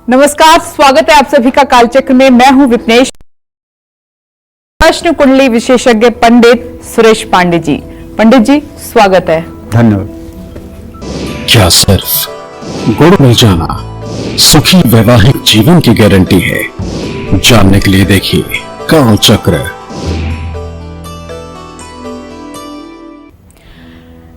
नमस्कार, स्वागत है आप सभी का कालचक्र में। मैं हूं विपनेश। प्रश्न कुंडली विशेषज्ञ पंडित सुरेश पांडे जी। पंडित जी, स्वागत है। धन्यवाद। क्या सिर्फ गुण मिल जाना सुखी वैवाहिक जीवन की गारंटी है? जानने के लिए देखिए कालचक्र।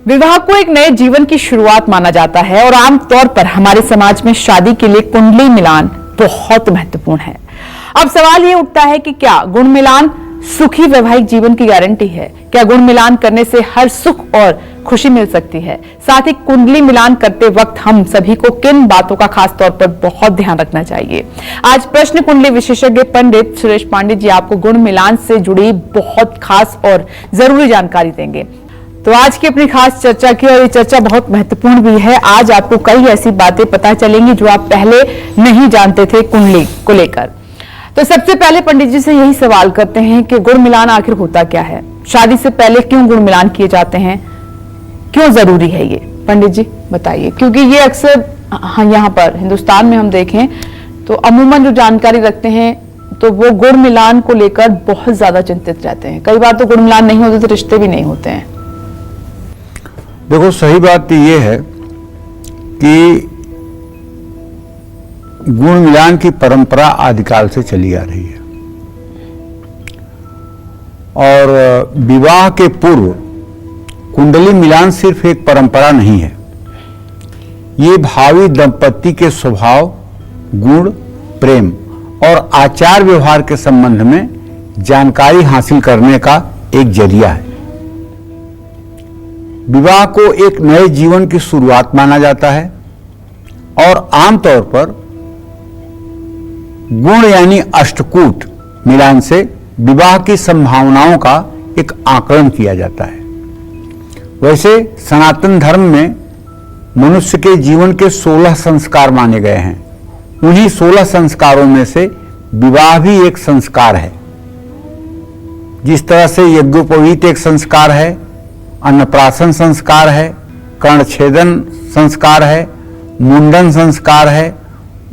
विवाह को एक नए जीवन की शुरुआत माना जाता है और आमतौर पर हमारे समाज में शादी के लिए कुंडली मिलान बहुत महत्वपूर्ण है। अब सवाल ये उठता है कि क्या गुण मिलान सुखी वैवाहिक जीवन की गारंटी है? क्या गुण मिलान करने से हर सुख और खुशी मिल सकती है? साथ ही कुंडली मिलान करते वक्त हम सभी को किन बातों का खास तौर पर बहुत ध्यान रखना चाहिए? आज प्रश्न कुंडली विशेषज्ञ पंडित सुरेश पांडे जी आपको गुण मिलान से जुड़ी बहुत खास और जरूरी जानकारी देंगे। तो आज की अपनी खास चर्चा की, और ये चर्चा बहुत महत्वपूर्ण भी है। आज आपको कई ऐसी बातें पता चलेंगी जो आप पहले नहीं जानते थे कुंडली को लेकर। तो सबसे पहले पंडित जी से यही सवाल करते हैं कि गुण मिलान आखिर होता क्या है? शादी से पहले क्यों गुण मिलान किए जाते हैं? क्यों जरूरी है ये? पंडित जी बताइए, क्योंकि ये अक्सर यहाँ पर हिंदुस्तान में हम देखें तो अमूमन जो जानकारी रखते हैं तो वो गुण मिलान को लेकर बहुत ज्यादा चिंतित रहते हैं। कई बार तो गुण मिलान नहीं होते तो रिश्ते भी नहीं होते हैं। देखो, सही बात तो ये है कि गुण मिलान की परंपरा आदिकाल से चली आ रही है और विवाह के पूर्व कुंडली मिलान सिर्फ एक परंपरा नहीं है। ये भावी दंपति के स्वभाव, गुण, प्रेम और आचार व्यवहार के संबंध में जानकारी हासिल करने का एक जरिया है। विवाह को एक नए जीवन की शुरुआत माना जाता है और आमतौर पर गुण यानी अष्टकूट मिलान से विवाह की संभावनाओं का एक आकलन किया जाता है। वैसे सनातन धर्म में मनुष्य के जीवन के 16 संस्कार माने गए हैं। उन्हीं 16 संस्कारों में से विवाह भी एक संस्कार है। जिस तरह से यज्ञोपवीत एक संस्कार है, अन्नप्राशन संस्कार है, कर्णछेदन संस्कार है, मुंडन संस्कार है,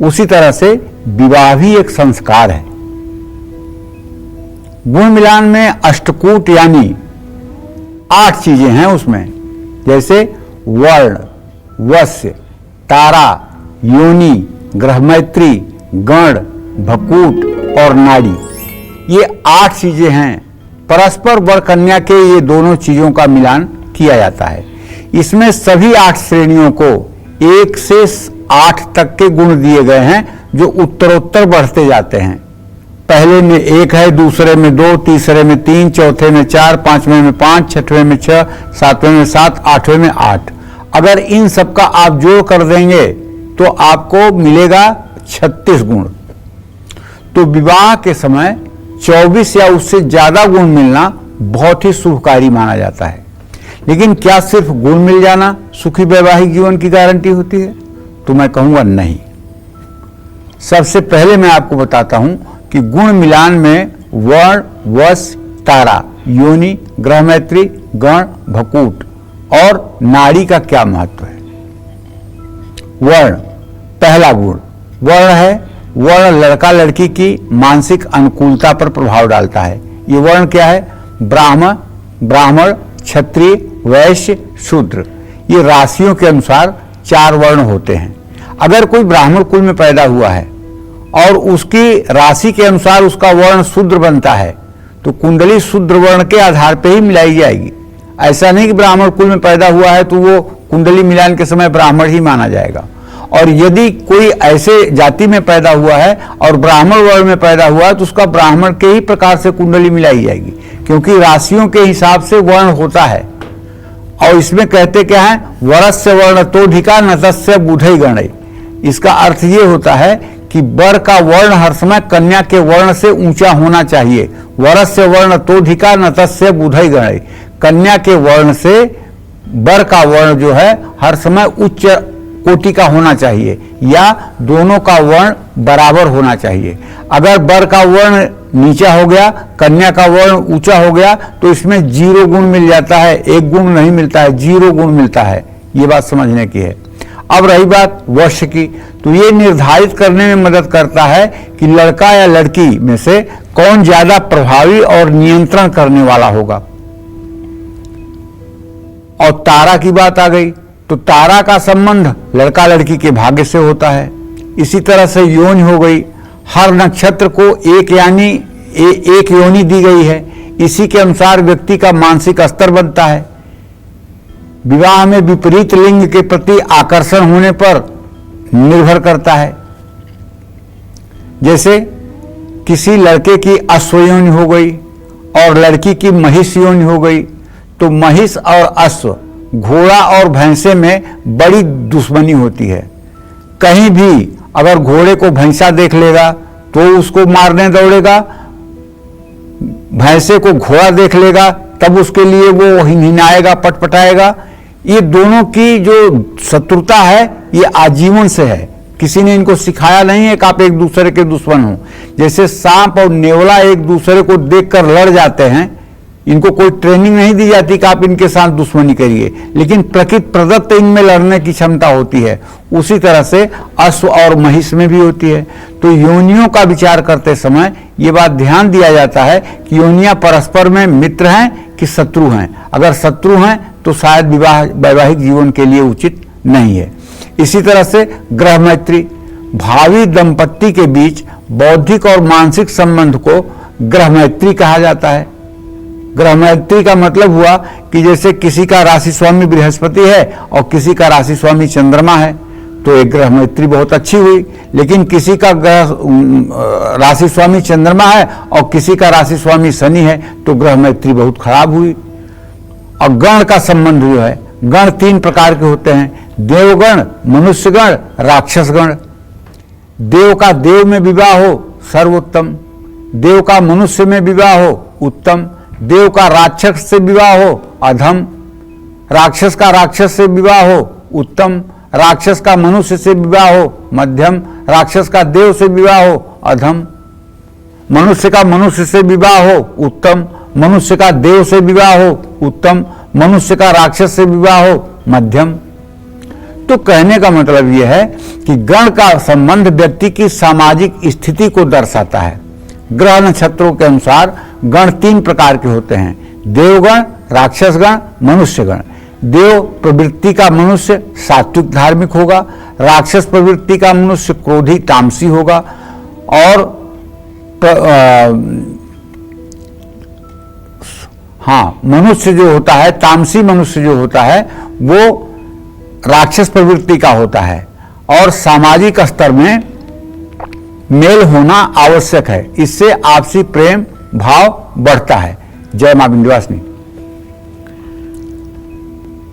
उसी तरह से विवाह भी एक संस्कार है। गुण मिलान में अष्टकूट यानी 8 चीजें हैं उसमें, जैसे वर्ण, वस्य, तारा, योनि, ग्रहमैत्री, गण, भकूट और नाड़ी। ये 8 चीजें हैं। परस्पर वर कन्या के ये दोनों चीजों का मिलान किया जाता है। इसमें सभी 8 श्रेणियों को 1 से 8 तक के गुण दिए गए हैं जो उत्तरोत्तर बढ़ते जाते हैं। पहले में 1 है, दूसरे में 2, तीसरे में 3, चौथे में 4, पांचवें में 5, छठवें में 6, सातवें में 7, आठवें में 8। अगर इन सबका आप जोड़ कर देंगे तो आपको मिलेगा 36 गुण। तो विवाह के समय 24 या उससे ज्यादा गुण मिलना बहुत ही शुभकारी माना जाता है। लेकिन क्या सिर्फ गुण मिल जाना सुखी वैवाहिक जीवन की गारंटी होती है? तो मैं कहूंगा नहीं। सबसे पहले मैं आपको बताता हूं कि गुण मिलान में वर्ण, वश, तारा, योनि, ग्रहमैत्री, गण, भकूट और नाड़ी का क्या महत्व है। वर्ण, पहला गुण वर्ण है। वर्ण लड़का लड़की की मानसिक अनुकूलता पर प्रभाव डालता है। ये वर्ण क्या है? ब्राह्मण, क्षत्रिय, वैश्य, शूद्र। ये राशियों के अनुसार 4 वर्ण होते हैं। अगर कोई ब्राह्मण कुल में पैदा हुआ है और उसकी राशि के अनुसार उसका वर्ण शूद्र बनता है तो कुंडली शूद्र वर्ण के आधार पर ही मिलाई जाएगी। ऐसा नहीं कि ब्राह्मण कुल में पैदा हुआ है तो वो कुंडली मिलान के समय ब्राह्मण ही माना जाएगा। और यदि कोई ऐसे जाति में पैदा हुआ है और ब्राह्मण वर्ण में पैदा हुआ है तो उसका ब्राह्मण के ही प्रकार से कुंडली मिलाई जाएगी, क्योंकि राशियों के हिसाब से वर्ण होता है। और इसमें कहते क्या है? वरस्य वर्ण तोधिका न तस्य बुधई गणई। इसका अर्थ ये होता है कि वर का वर्ण हर समय कन्या के वर्ण से ऊंचा होना चाहिए। वरस्य वर्ण तोधिका न तस्य बुधई गणई। कन्या के वर्ण से वर का वर्ण जो है हर समय उच्च कोटि का होना चाहिए या दोनों का वर्ण बराबर होना चाहिए। अगर वर का वर्ण नीचा हो गया, कन्या का वर्ण ऊंचा हो गया तो इसमें 0 गुण मिल जाता है। 1 गुण नहीं मिलता है, 0 गुण मिलता है। ये बात समझने की है। अब रही बात वश्य की, तो ये निर्धारित करने में मदद करता है कि लड़का या लड़की में से कौन ज्यादा प्रभावी और नियंत्रण करने वाला होगा। और तारा की बात आ गई तो तारा का संबंध लड़का लड़की के भाग्य से होता है। इसी तरह से योनि हो गई, हर नक्षत्र को एक योनि दी गई है, इसी के अनुसार व्यक्ति का मानसिक स्तर बनता है। विवाह में विपरीत लिंग के प्रति आकर्षण होने पर निर्भर करता है। जैसे किसी लड़के की अश्व योनि हो गई और लड़की की महिष योनि हो गई, तो महिष और अश्व, घोड़ा और भैंसे में बड़ी दुश्मनी होती है। कहीं भी अगर घोड़े को भैंसा देख लेगा तो उसको मारने दौड़ेगा, भैंसे को घोड़ा देख लेगा तब उसके लिए वो हिनहिनाएगा, पटपटाएगा। ये दोनों की जो शत्रुता है ये आजीवन से है, किसी ने इनको सिखाया नहीं है कि आप एक दूसरे के दुश्मन हो। जैसे सांप और नेवला एक दूसरे को देखकर लड़ जाते हैं, इनको कोई ट्रेनिंग नहीं दी जाती कि आप इनके साथ दुश्मनी करिए, लेकिन प्रकृति प्रदत्त इनमें लड़ने की क्षमता होती है। उसी तरह से अश्व और महिष में भी होती है। तो योनियों का विचार करते समय ये बात ध्यान दिया जाता है कि योनियां परस्पर में मित्र हैं कि शत्रु हैं। अगर शत्रु हैं तो शायद वैवाहिक जीवन के लिए उचित नहीं है। इसी तरह से ग्रह मैत्री, भावी दंपत्ति के बीच बौद्धिक और मानसिक संबंध को ग्रह मैत्री कहा जाता है। ग्रह मैत्री का मतलब हुआ कि जैसे किसी का राशि स्वामी बृहस्पति है और किसी का राशि स्वामी चंद्रमा है तो एक ग्रह मैत्री बहुत अच्छी हुई, लेकिन किसी का राशि स्वामी चंद्रमा है और किसी का राशि स्वामी शनि है तो ग्रह मैत्री बहुत खराब हुई। और गण का संबंध जो है, गण 3 प्रकार के होते हैं, देवगण, मनुष्यगण, राक्षसगण। देव का देव में विवाह हो सर्वोत्तम, देव का मनुष्य में विवाह हो उत्तम, देव का राक्षस से विवाह हो अधम, राक्षस का राक्षस से विवाह हो उत्तम, राक्षस का मनुष्य से विवाह हो मध्यम, राक्षस का देव से विवाह हो अधम, मनुष्य का मनुष्य से विवाह हो उत्तम, मनुष्य का देव से विवाह हो उत्तम, मनुष्य का राक्षस से विवाह हो मध्यम। तो कहने का मतलब यह है कि गण का संबंध व्यक्ति की सामाजिक स्थिति को दर्शाता है। ग्रह नक्षत्रों के अनुसार गण 3 प्रकार के होते हैं, देवगण, राक्षसगण, मनुष्यगण। देव प्रवृत्ति का मनुष्य सात्विक धार्मिक होगा, राक्षस प्रवृत्ति का मनुष्य क्रोधी तामसी होगा, और मनुष्य जो होता है, तामसी मनुष्य जो होता है वो राक्षस प्रवृत्ति का होता है। और सामाजिक स्तर में मेल होना आवश्यक है, इससे आपसी प्रेम भाव बढ़ता है। जय मां विंध्यवासिनी।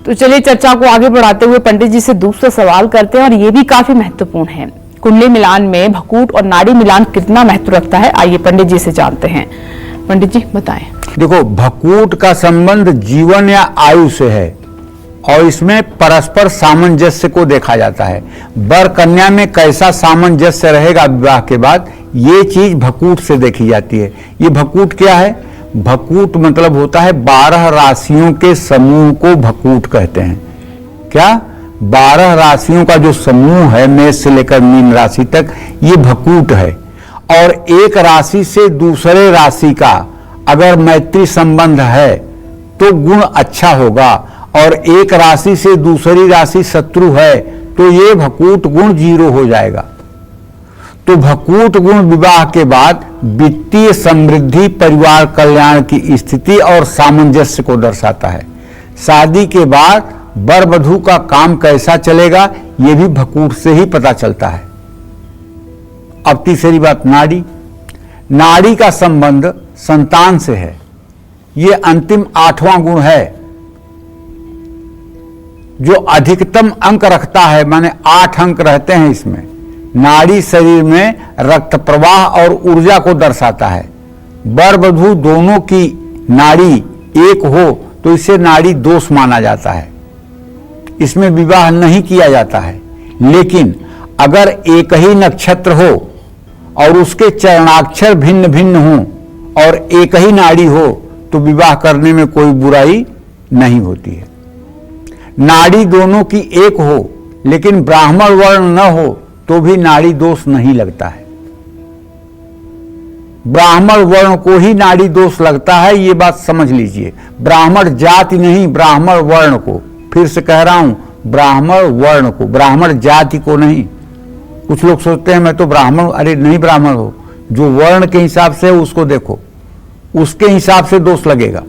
तो चलिए चर्चा को आगे बढ़ाते हुए पंडित जी से दूसरा सवाल करते हैं, और ये भी काफी महत्वपूर्ण है। कुंडली मिलान में भकूट और नाड़ी मिलान कितना महत्व रखता है, आइए पंडित जी से जानते हैं। पंडित जी बताएं। देखो, भकूट का संबंध जीवन या आयु से है और इसमें परस्पर सामंजस्य को देखा जाता है। वर कन्या में कैसा सामंजस्य रहेगा विवाह के बाद, ये चीज भकूट से देखी जाती है। ये भकूट क्या है? भकूट मतलब होता है 12 राशियों के समूह को भकूट कहते हैं। क्या? 12 राशियों का जो समूह है, मेष से लेकर मीन राशि तक, ये भकूट है। और एक राशि से दूसरे राशि का अगर मैत्री संबंध है तो गुण अच्छा होगा, और एक राशि से दूसरी राशि शत्रु है तो ये भकूट गुण 0 हो जाएगा। तो भकूट गुण विवाह के बाद वित्तीय समृद्धि, परिवार कल्याण की स्थिति और सामंजस्य को दर्शाता है। शादी के बाद वर वधू का काम कैसा चलेगा, ये भी भकूट से ही पता चलता है। अब तीसरी बात, नाड़ी। नाड़ी का संबंध संतान से है। ये अंतिम 8वां गुण है जो अधिकतम अंक रखता है, माने 8 अंक रहते हैं इसमें। नाड़ी शरीर में रक्त प्रवाह और ऊर्जा को दर्शाता है। वर वधू दोनों की नाड़ी एक हो तो इसे नाड़ी दोष माना जाता है, इसमें विवाह नहीं किया जाता है। लेकिन अगर एक ही नक्षत्र हो और उसके चरणाक्षर भिन्न भिन्न हो और एक ही नाड़ी हो तो विवाह करने में कोई बुराई नहीं होती है। नाड़ी दोनों की एक हो लेकिन ब्राह्मण वर्ण न हो तो भी नाड़ी दोष नहीं लगता है। ब्राह्मण वर्ण को ही नाड़ी दोष लगता है, ये बात समझ लीजिए। ब्राह्मण जाति नहीं, ब्राह्मण वर्ण को, फिर से कह रहा हूं, ब्राह्मण वर्ण को, ब्राह्मण जाति को नहीं। कुछ लोग सोचते हैं मैं तो ब्राह्मण, अरे नहीं ब्राह्मण हो, जो वर्ण के हिसाब से है उसको देखो, उसके हिसाब से दोष लगेगा।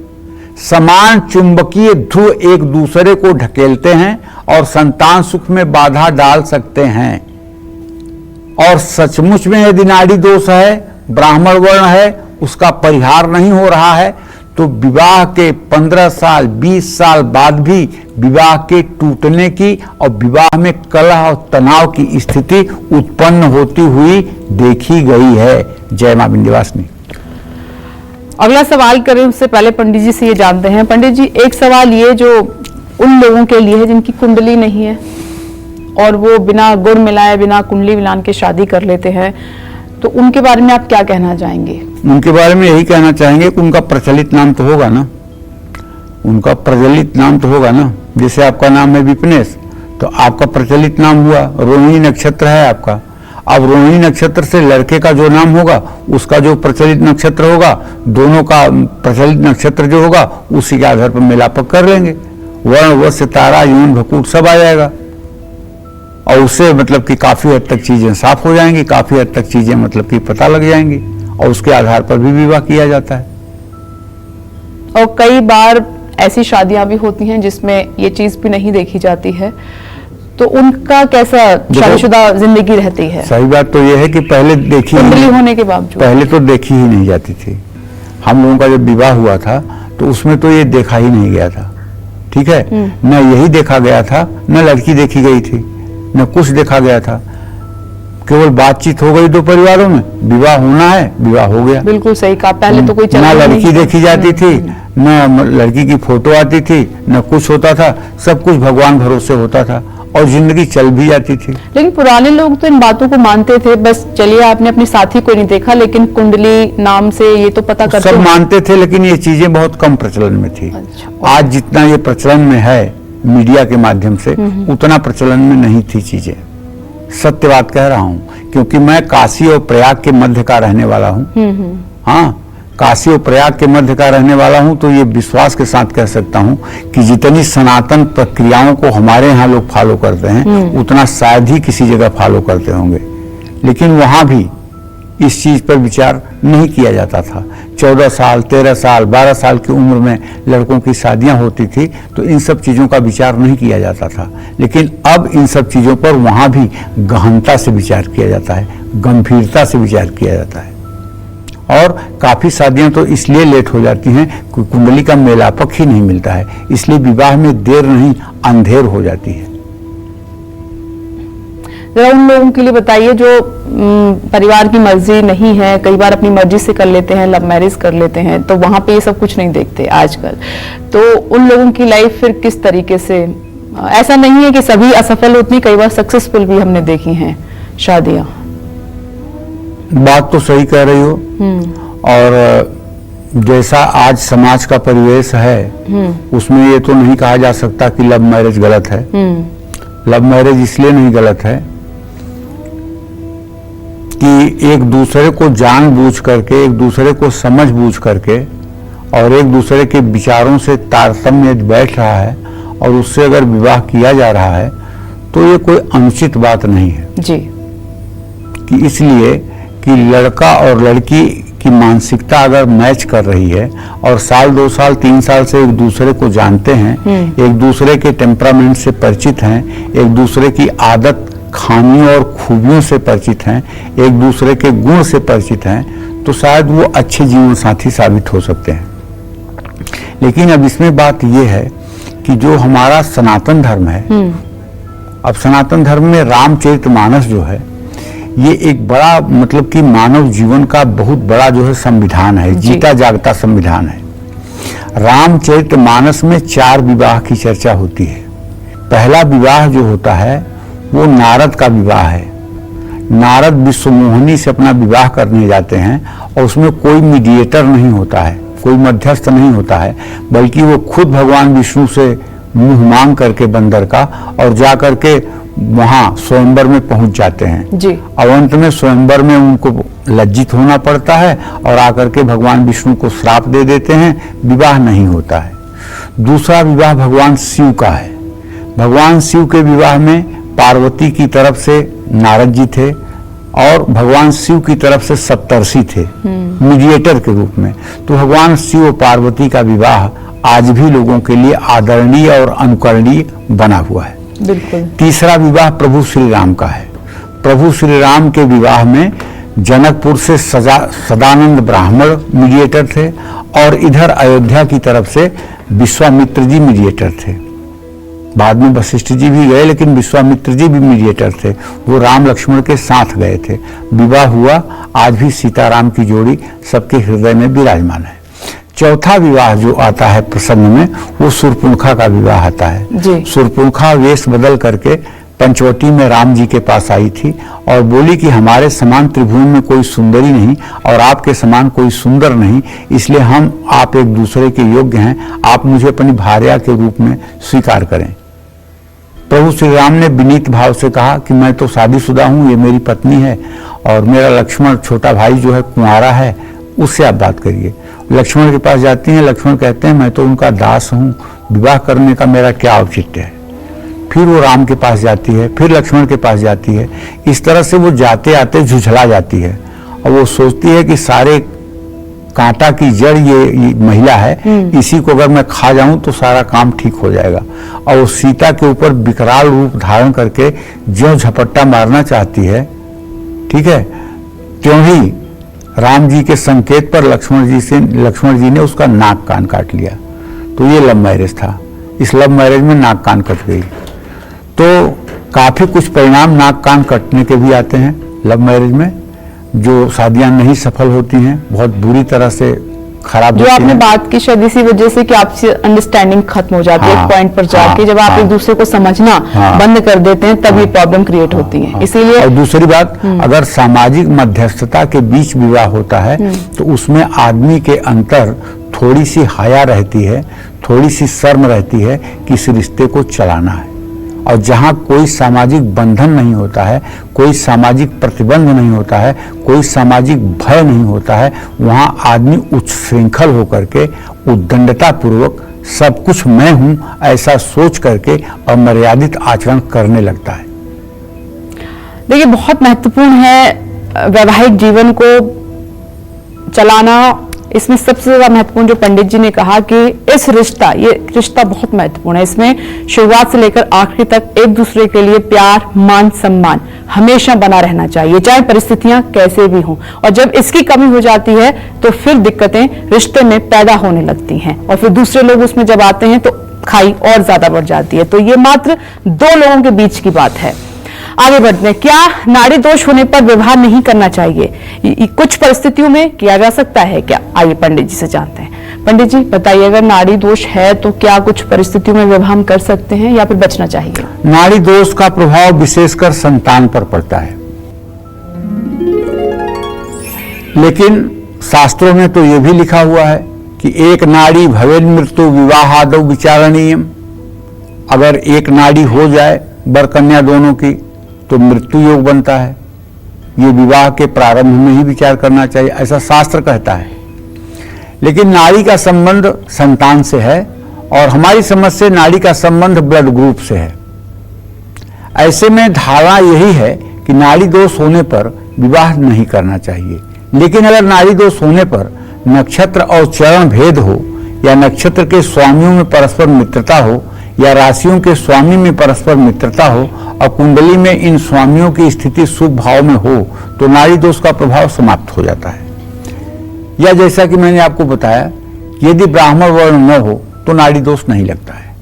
समान चुंबकीय ध्रुव एक दूसरे को ढकेलते हैं और संतान सुख में बाधा डाल सकते हैं। और सचमुच में यदि नाड़ी दोष है, ब्राह्मण वर्ण है, उसका परिहार नहीं हो रहा है, तो विवाह के 15 साल 20 साल बाद भी विवाह के टूटने की और विवाह में कलह और तनाव की स्थिति उत्पन्न होती हुई देखी गई है। जय मां विंध्यवासिनी। अगला सवाल करें उससे पहले पंडित जी से ये जानते हैं। पंडित जी, एक सवाल ये जो उन लोगों के लिए है जिनकी कुंडली नहीं है और वो बिना गुण मिलाए, बिना कुंडली मिलान के शादी कर लेते हैं, तो उनके बारे में आप क्या कहना चाहेंगे? उनके बारे में यही कहना चाहेंगे कि उनका प्रचलित नाम तो होगा ना, उनका प्रचलित नाम तो होगा ना। जैसे आपका नाम है विपनेश, तो आपका प्रचलित नाम हुआ, रोहिणी नक्षत्र है आपका। अब रोहिणी नक्षत्र से लड़के का जो नाम होगा, उसका जो प्रचलित नक्षत्र होगा, दोनों का प्रचलित नक्षत्र जो होगा, उसी के आधार पर मिलापक कर लेंगे। वर्ण, वस्य, तारा, यून, भकूट सब आ जाएगा और उससे मतलब कि काफी हद तक चीजें साफ हो जाएंगी, काफी हद तक चीजें मतलब कि पता लग जाएंगी और उसके आधार पर भी विवाह किया जाता है। और कई बार ऐसी शादियां भी होती हैं जिसमें ये चीज भी नहीं देखी जाती है, तो उनका कैसा शादीशुदा जिंदगी रहती है? सही बात तो यह है कि पहले देखी कुंडली होने के बावजूद पहले तो देखी ही नहीं जाती थी। हम लोगों का जब विवाह हुआ था तो उसमें तो ये देखा ही नहीं गया था, ठीक है। न यही देखा गया था, न लड़की देखी गई थी, न कुछ देखा गया था। केवल बातचीत हो गई दो परिवारों में, विवाह होना है, विवाह हो गया। बिल्कुल सही कहा। पहले तो कोई ना लड़की देखी जाती थी, न लड़की की फोटो आती थी, न कुछ होता था, सब कुछ भगवान भरोसे होता था और जिंदगी चल भी जाती थी। लेकिन पुराने लोग तो इन बातों को मानते थे। बस चलिए, आपने अपनी साथी को नहीं देखा, लेकिन कुंडली नाम से ये तो पता करते सब मानते थे, लेकिन ये चीजें बहुत कम प्रचलन में थी। अच्छा। आज जितना ये प्रचलन में है मीडिया के माध्यम से, उतना प्रचलन में नहीं थी चीजें। सत्य बात कह रहा हूं, क्योंकि मैं काशी और प्रयाग के मध्य का रहने वाला हूं। हाँ, काशी और प्रयाग के मध्य का रहने वाला हूं, तो ये विश्वास के साथ कह सकता हूं कि जितनी सनातन प्रक्रियाओं को हमारे यहाँ लोग फॉलो करते हैं, उतना शायद ही किसी जगह फॉलो करते होंगे। लेकिन वहां भी इस चीज पर विचार नहीं किया जाता था। 14 साल 13 साल 12 साल की उम्र में लड़कों की शादियां होती थी, तो इन सब चीजों का विचार नहीं किया जाता था। लेकिन अब इन सब चीजों पर वहां भी गहनता से विचार किया जाता है, गंभीरता से विचार किया जाता है। और काफी शादियां तो इसलिए लेट हो जाती हैं कि कुंडली का मेलापक ही नहीं मिलता है, इसलिए विवाह में देर नहीं अंधेर हो जाती है। जरा उन लोगों के लिए बताइए जो परिवार की मर्जी नहीं है, कई बार अपनी मर्जी से कर लेते हैं, लव मैरिज कर लेते हैं, तो वहां पे ये सब कुछ नहीं देखते आजकल। तो उन लोगों की लाइफ फिर किस तरीके से, ऐसा नहीं है कि सभी असफल होती, कई बार सक्सेसफुल भी हमने देखी हैं शादियां। बात तो सही कह रही हो। और जैसा आज समाज का परिवेश है, उसमें ये तो नहीं कहा जा सकता कि लव मैरिज गलत है। लव मैरिज इसलिए नहीं गलत है कि एक दूसरे को जानबूझ करके, एक दूसरे को समझ बूझ करके और एक दूसरे के विचारों से तारतम्य बैठ रहा है और उससे अगर विवाह किया जा रहा है, तो ये कोई अनुचित बात नहीं है जी। कि इसलिए कि लड़का और लड़की की मानसिकता अगर मैच कर रही है और साल 2 साल 3 साल से एक दूसरे को जानते हैं, एक दूसरे के टेम्परामेंट से परिचित हैं, एक दूसरे की आदत खामियों और खूबियों से परिचित हैं, एक दूसरे के गुण से परिचित हैं, तो शायद वो अच्छे जीवन साथी साबित हो सकते हैं। लेकिन अब इसमें बात यह है कि जो हमारा सनातन धर्म है, अब सनातन धर्म में रामचरितमानस जो है, ये एक बड़ा मतलब कि मानव जीवन का बहुत बड़ा जो है संविधान है, जीता जागता संविधान है। रामचरितमानस में 4 विवाह की चर्चा होती है। पहला विवाह जो होता है वो नारद का विवाह है। नारद विश्वमोहिनी से अपना विवाह करने जाते हैं और उसमें कोई मीडिएटर नहीं होता है, कोई मध्यस्थ नहीं होता है, बल्कि वो खुद भगवान विष्णु से मुंह मांग करके बंदर का और जा करके वहां स्वयंवर में पहुंच जाते हैं जी। और अंत में स्वयंवर में उनको लज्जित होना पड़ता है और आकर के भगवान विष्णु को श्राप दे देते हैं, विवाह नहीं होता है। दूसरा विवाह भगवान शिव का है। भगवान शिव के विवाह में पार्वती की तरफ से नारद जी थे और भगवान शिव की तरफ से सप्तर्षि थे मीडिएटर के रूप में। तो भगवान शिव और पार्वती का विवाह आज भी लोगों के लिए आदरणीय और अनुकरणीय बना हुआ है। बिल्कुल। तीसरा विवाह प्रभु श्री राम का है। प्रभु श्री राम के विवाह में जनकपुर से सदानंद ब्राह्मण मीडिएटर थे और इधर अयोध्या की तरफ से विश्वामित्र जी मीडिएटर थे। बाद में वशिष्ठ जी भी गए, लेकिन विश्वामित्र जी भी मीडिएटर थे। वो राम लक्ष्मण के साथ गए थे, विवाह हुआ। आज भी सीताराम की जोड़ी सबके हृदय में विराजमान है। चौथा विवाह जो आता है प्रसंग में, वो शूर्पणखा का विवाह आता है। शूर्पणखा वेश बदल करके पंचवटी में राम जी के पास आई थी और बोली कि हमारे समान त्रिभुवन में कोई सुंदरी नहीं और आपके समान कोई सुंदर नहीं, इसलिए हम आप एक दूसरे के योग्य हैं, आप मुझे अपनी भार्या के रूप में स्वीकार करें। प्रभु श्री राम ने विनीत भाव से कहा कि मैं तो शादीशुदा हूं, ये मेरी पत्नी है और मेरा लक्ष्मण छोटा भाई जो है कुंवारा है, उससे आप बात करिए। लक्ष्मण के पास जाती हैं, लक्ष्मण कहते हैं मैं तो उनका दास हूं, विवाह करने का मेरा क्या औचित्य है। फिर वो राम के पास जाती है, फिर लक्ष्मण के पास जाती है। इस तरह से वो जाते आते झुझला जाती है और वो सोचती है कि सारे कांटा की जड़ ये महिला है, इसी को अगर मैं खा जाऊं तो सारा काम ठीक हो जाएगा। और वो सीता के ऊपर विकराल रूप धारण करके ज्यों झपट्टा मारना चाहती है, ठीक है, त्यों ही राम जी के संकेत पर लक्ष्मण जी ने उसका नाक कान काट लिया। तो ये लव मैरिज था। इस लव मैरिज में नाक कान कट गई। तो काफी कुछ परिणाम नाक कान कटने के भी आते हैं लव मैरिज में, जो शादियां नहीं सफल होती हैं, बहुत बुरी तरह से खराब जो होती आपने हैं। बात की शायद इसी वजह से कि आपसे अंडरस्टैंडिंग खत्म हो जाती है हाँ, एक पॉइंट पर जाके। जब आप एक दूसरे को समझना बंद कर देते हैं तब ये प्रॉब्लम क्रिएट होती है। इसीलिए और दूसरी बात, अगर सामाजिक मध्यस्थता के बीच विवाह होता है तो उसमें आदमी के अंतर थोड़ी सी हया रहती है, थोड़ी सी शर्म रहती है कि इस रिश्ते को चलाना है। और जहां कोई सामाजिक बंधन नहीं होता है, कोई सामाजिक प्रतिबंध नहीं होता है, कोई सामाजिक भय नहीं होता है, वहां आदमी उच्छृंखल होकर के उद्दंडता पूर्वक सब कुछ मैं हूं ऐसा सोच करके अमर्यादित आचरण करने लगता है। देखिए, बहुत महत्वपूर्ण है वैवाहिक जीवन को चलाना। इसमें सबसे ज्यादा महत्वपूर्ण जो पंडित जी ने कहा कि ये रिश्ता बहुत महत्वपूर्ण है। इसमें शुरुआत से लेकर आखिरी तक एक दूसरे के लिए प्यार, मान, सम्मान हमेशा बना रहना चाहिए, चाहे परिस्थितियां कैसे भी हों। और जब इसकी कमी हो जाती है तो फिर दिक्कतें रिश्ते में पैदा होने लगती हैं और फिर दूसरे लोग उसमें जब आते हैं तो खाई और ज्यादा बढ़ जाती है। तो ये मात्र दो लोगों के बीच की बात है। आगे बढ़ते हैं। क्या नाड़ी दोष होने पर विवाह नहीं करना चाहिए? कुछ परिस्थितियों में किया जा सकता है क्या? आइए पंडित जी से जानते हैं। पंडित जी बताइए, अगर नाड़ी दोष है तो क्या कुछ परिस्थितियों में विवाह हम कर सकते हैं या फिर बचना चाहिए? नाड़ी दोष का प्रभाव विशेषकर संतान पर पड़ता है, लेकिन शास्त्रों में तो यह भी लिखा हुआ है कि एक नाड़ी भवेन मृत्यु विवाहादौ विचारणीयम। अगर एक नाड़ी हो जाए वर कन्या दोनों की तो मृत्यु योग बनता है। ये विवाह के प्रारंभ में ही विचार करना चाहिए, ऐसा शास्त्र कहता है। लेकिन नाड़ी का संबंध संतान से है और हमारी समझ से नाड़ी का संबंध ब्लड ग्रुप से है। ऐसे में धारणा यही है कि नाड़ी दोष होने पर विवाह नहीं करना चाहिए। लेकिन अगर नाड़ी दोष होने पर नक्षत्र और चरण भेद हो, या नक्षत्र के स्वामियों में परस्पर मित्रता हो, या राशियों के स्वामी में परस्पर मित्रता हो और कुंडली में इन स्वामियों की स्थिति शुभ भाव में हो, तो नाड़ी दोष का प्रभाव समाप्त हो जाता है। या जैसा कि मैंने आपको बताया, यदि ब्राह्मण वर्ण न हो तो नाड़ी दोष नहीं लगता है।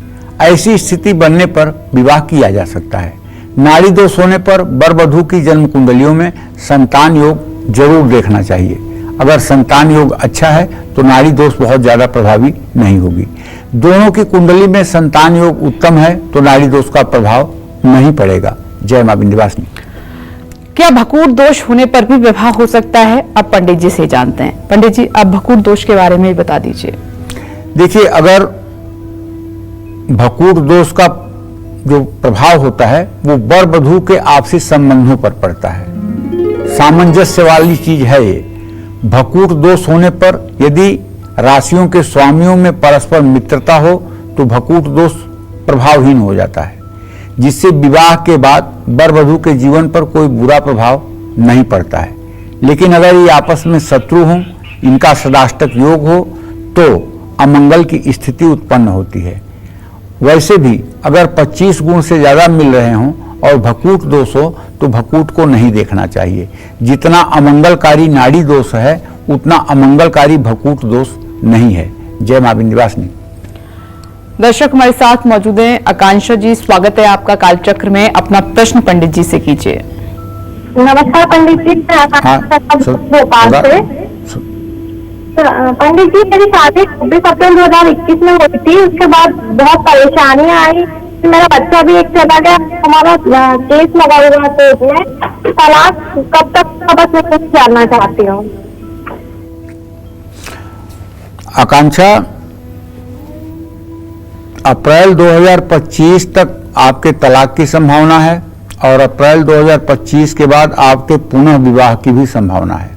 ऐसी स्थिति बनने पर विवाह किया जा सकता है। नाड़ी दोष होने पर वर वधू की जन्म कुंडलियों में संतान योग जरूर देखना चाहिए। अगर संतान योग अच्छा है तो नाड़ी दोष बहुत ज्यादा प्रभावी नहीं होगी। दोनों की कुंडली में संतान योग उत्तम है तो नाड़ी दोष का प्रभाव नहीं पड़ेगा। जय मां विंध्यवासिनी। क्या भकूर दोष होने पर भी विवाह हो सकता है? अब पंडित जी से जानते हैं। पंडित जी, अब भकूर दोष के बारे में भी बता दीजिए। देखिए, अगर भकूर दोष का जो प्रभाव होता है वो वर वधू के आपसी संबंधों पर पड़ता है। सामंजस्य वाली चीज है ये। भकूट दोष होने पर यदि राशियों के स्वामियों में परस्पर मित्रता हो तो भकूट दोष प्रभावहीन हो जाता है, जिससे विवाह के बाद वर वधू के जीवन पर कोई बुरा प्रभाव नहीं पड़ता है। लेकिन अगर ये आपस में शत्रु हों, इनका सदाष्टक योग हो तो अमंगल की स्थिति उत्पन्न होती है। वैसे भी अगर 25 गुण से ज्यादा मिल रहे हों और भकूट दोष हो तो भकूट को नहीं देखना चाहिए। जितना अमंगलकारी नाड़ी दोष है उतना अमंगलकारी भकूट दोष नहीं है। जय मां विंध्यवासिनी। दर्शक हमारे साथ मौजूद हैं आकांक्षा जी, स्वागत है आपका कालचक्र में। अपना प्रश्न पंडित जी से कीजिए। नमस्कार पंडित जी, मैं आकांक्षा भोपाल से। पंडित जी, मेरी शादी 26 अप्रैल 2021 में हुई थी। उसके बाद बहुत परेशानियां आई। मेरा बच्चा भी एक चला गया। हमारा केस लगा हुआ कोर्ट में। तलाक कब तक, बस मैं कुछ जानना चाहती हूँ। आकांक्षा, अप्रैल 2025 तक आपके तलाक की संभावना है और अप्रैल 2025 के बाद आपके पुनः विवाह की भी संभावना है।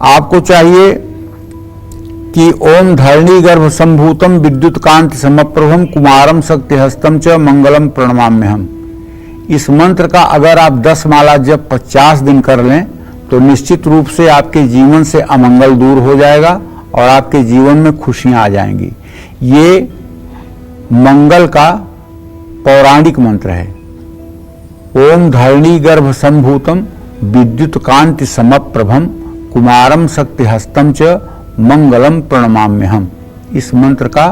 आपको चाहिए कि ओम धरणी गर्भ संभूतम विद्युत कांति समप्रभम कुमारम शक्तिहस्तम च मंगलम प्रणमाम्यहम। इस मंत्र का अगर आप 10 माला जब 50 दिन कर लें तो निश्चित रूप से आपके जीवन से अमंगल दूर हो जाएगा और आपके जीवन में खुशियां आ जाएंगी। ये मंगल का पौराणिक मंत्र है। ओम धरणी गर्भ संभूतम विद्युत कांति समप्रभम कुमारम शक्तिहस्तम च मंगलम प्रणमाम्यहम। इस मंत्र का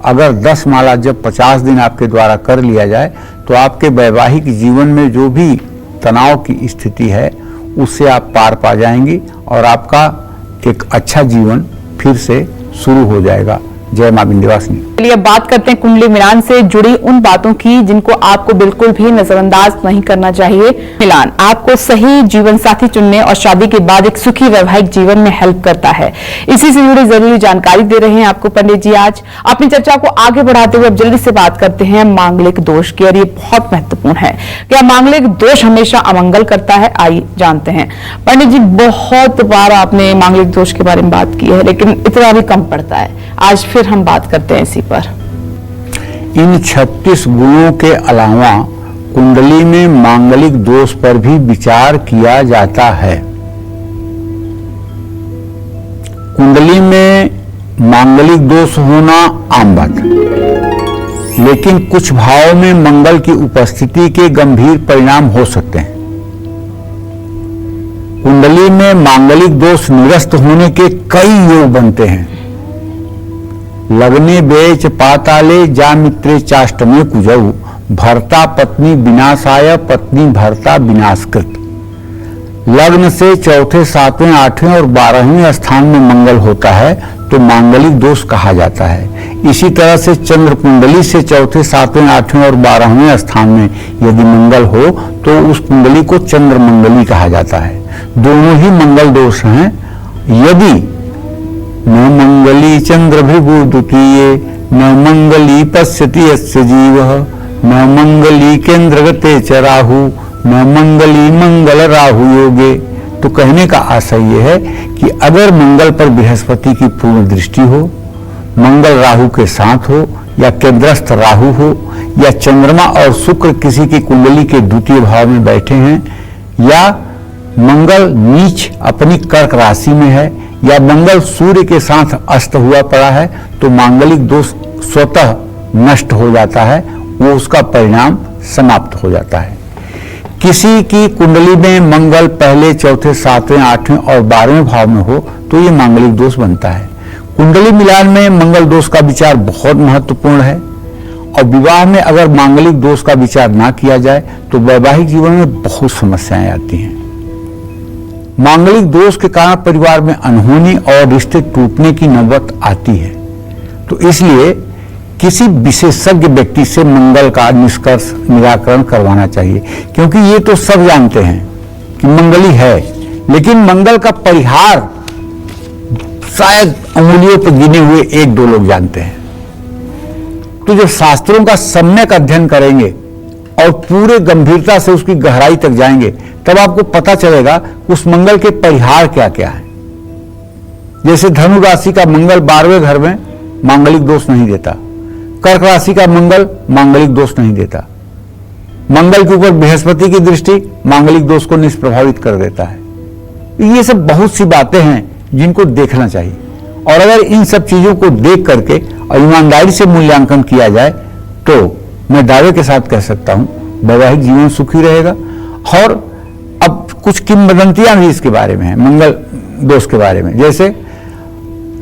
अगर 10 माला जब 50 दिन आपके द्वारा कर लिया जाए तो आपके वैवाहिक जीवन में जो भी तनाव की स्थिति है उससे आप पार पा जाएंगी और आपका एक अच्छा जीवन फिर से शुरू हो जाएगा। जय मां विंध्यवासिनी। चलिए अब बात करते हैं कुंडली मिलान से जुड़ी उन बातों की जिनको आपको बिल्कुल भी नजरअंदाज नहीं करना चाहिए। मिलान आपको सही जीवन साथी चुनने और शादी के बाद एक सुखी वैवाहिक जीवन में हेल्प करता है। इसी से जुड़ी जरूरी जानकारी दे रहे हैं आपको पंडित जी आज। अपनी चर्चा को आगे बढ़ाते हुए अब जल्दी से बात करते हैं मांगलिक दोष की, और ये बहुत महत्वपूर्ण है। क्या मांगलिक दोष हमेशा अमंगल करता है? आइए जानते हैं। पंडित जी, बहुत बार आपने मांगलिक दोष के बारे में बात की है लेकिन इतना भी कम पड़ता है। आज फिर हम बात करते हैं इसी पर। इन 36 गुणों के अलावा कुंडली में मांगलिक दोष पर भी विचार किया जाता है। कुंडली में मांगलिक दोष होना आम बात है, लेकिन कुछ भाव में मंगल की उपस्थिति के गंभीर परिणाम हो सकते हैं। कुंडली में मांगलिक दोष निरस्त होने के कई योग बनते हैं। लग्ने बेच पाताले जा मित्रे चाष्टमे कुजऊ भर्ता पत्नी विनाशाय पत्नी भर्ता विनाशकृत। लग्न से चौथे, सातवें, आठवें और 12वें स्थान में मंगल होता है तो मांगलिक दोष कहा जाता है। इसी तरह से चंद्र कुंडली से चौथे, सातवें, आठवें और 12वें स्थान में यदि मंगल हो तो उस कुंडली को चंद्र मंगली कहा जाता है। दोनों ही मंगल दोष हैं। यदि न मंगली चंद्र भृगु द्वितीये न मंगली पश्यति यस्य जीवः न मंगली केंद्र गते च राहु न मंगली मंगल राहु योगे। तो कहने का आशय यह है कि अगर मंगल पर बृहस्पति की पूर्ण दृष्टि हो, मंगल राहु के साथ हो या केंद्रस्थ राहु हो या चंद्रमा और शुक्र किसी की कुंडली के द्वितीय भाव में बैठे हैं या मंगल नीच अपनी कर्क राशि में है या मंगल सूर्य के साथ अस्त हुआ पड़ा है तो मांगलिक दोष स्वतः नष्ट हो जाता है, वो उसका परिणाम समाप्त हो जाता है। किसी की कुंडली में मंगल पहले, चौथे, सातवें, आठवें और 12वें भाव में हो तो ये मांगलिक दोष बनता है। कुंडली मिलान में मंगल दोष का विचार बहुत महत्वपूर्ण है और विवाह में अगर मांगलिक दोष का विचार ना किया जाए तो वैवाहिक जीवन में बहुत समस्याएं आती हैं। मांगलिक दोष के कारण परिवार में अनहोनी और रिश्ते टूटने की नौबत आती है। तो इसलिए किसी विशेषज्ञ व्यक्ति से मंगल का निष्कर्ष निराकरण करवाना चाहिए, क्योंकि ये तो सब जानते हैं कि मंगली है, लेकिन मंगल का परिहार शायद अंगुलियों पर गिने हुए 1-2 लोग जानते हैं। तो जब शास्त्रों का सम्यक अध्ययन करेंगे और पूरे गंभीरता से उसकी गहराई तक जाएंगे, तब आपको पता चलेगा उस मंगल के परिहार क्या क्या है। जैसे धनु राशि का मंगल 12वें घर में मांगलिक दोष नहीं देता, कर्क राशि का मंगल मांगलिक दोष नहीं देता, मंगल के ऊपर बृहस्पति की दृष्टि मांगलिक दोष को निष्प्रभावित कर देता है। ये सब बहुत सी बातें हैं जिनको देखना चाहिए, और अगर इन सब चीजों को देख करके और ईमानदारी से मूल्यांकन किया जाए तो मैं दावे के साथ कह सकता हूं वैवाहिक जीवन सुखी रहेगा। और अब कुछ किंवदंतियां भी इसके बारे में है, मंगल दोष के बारे में। जैसे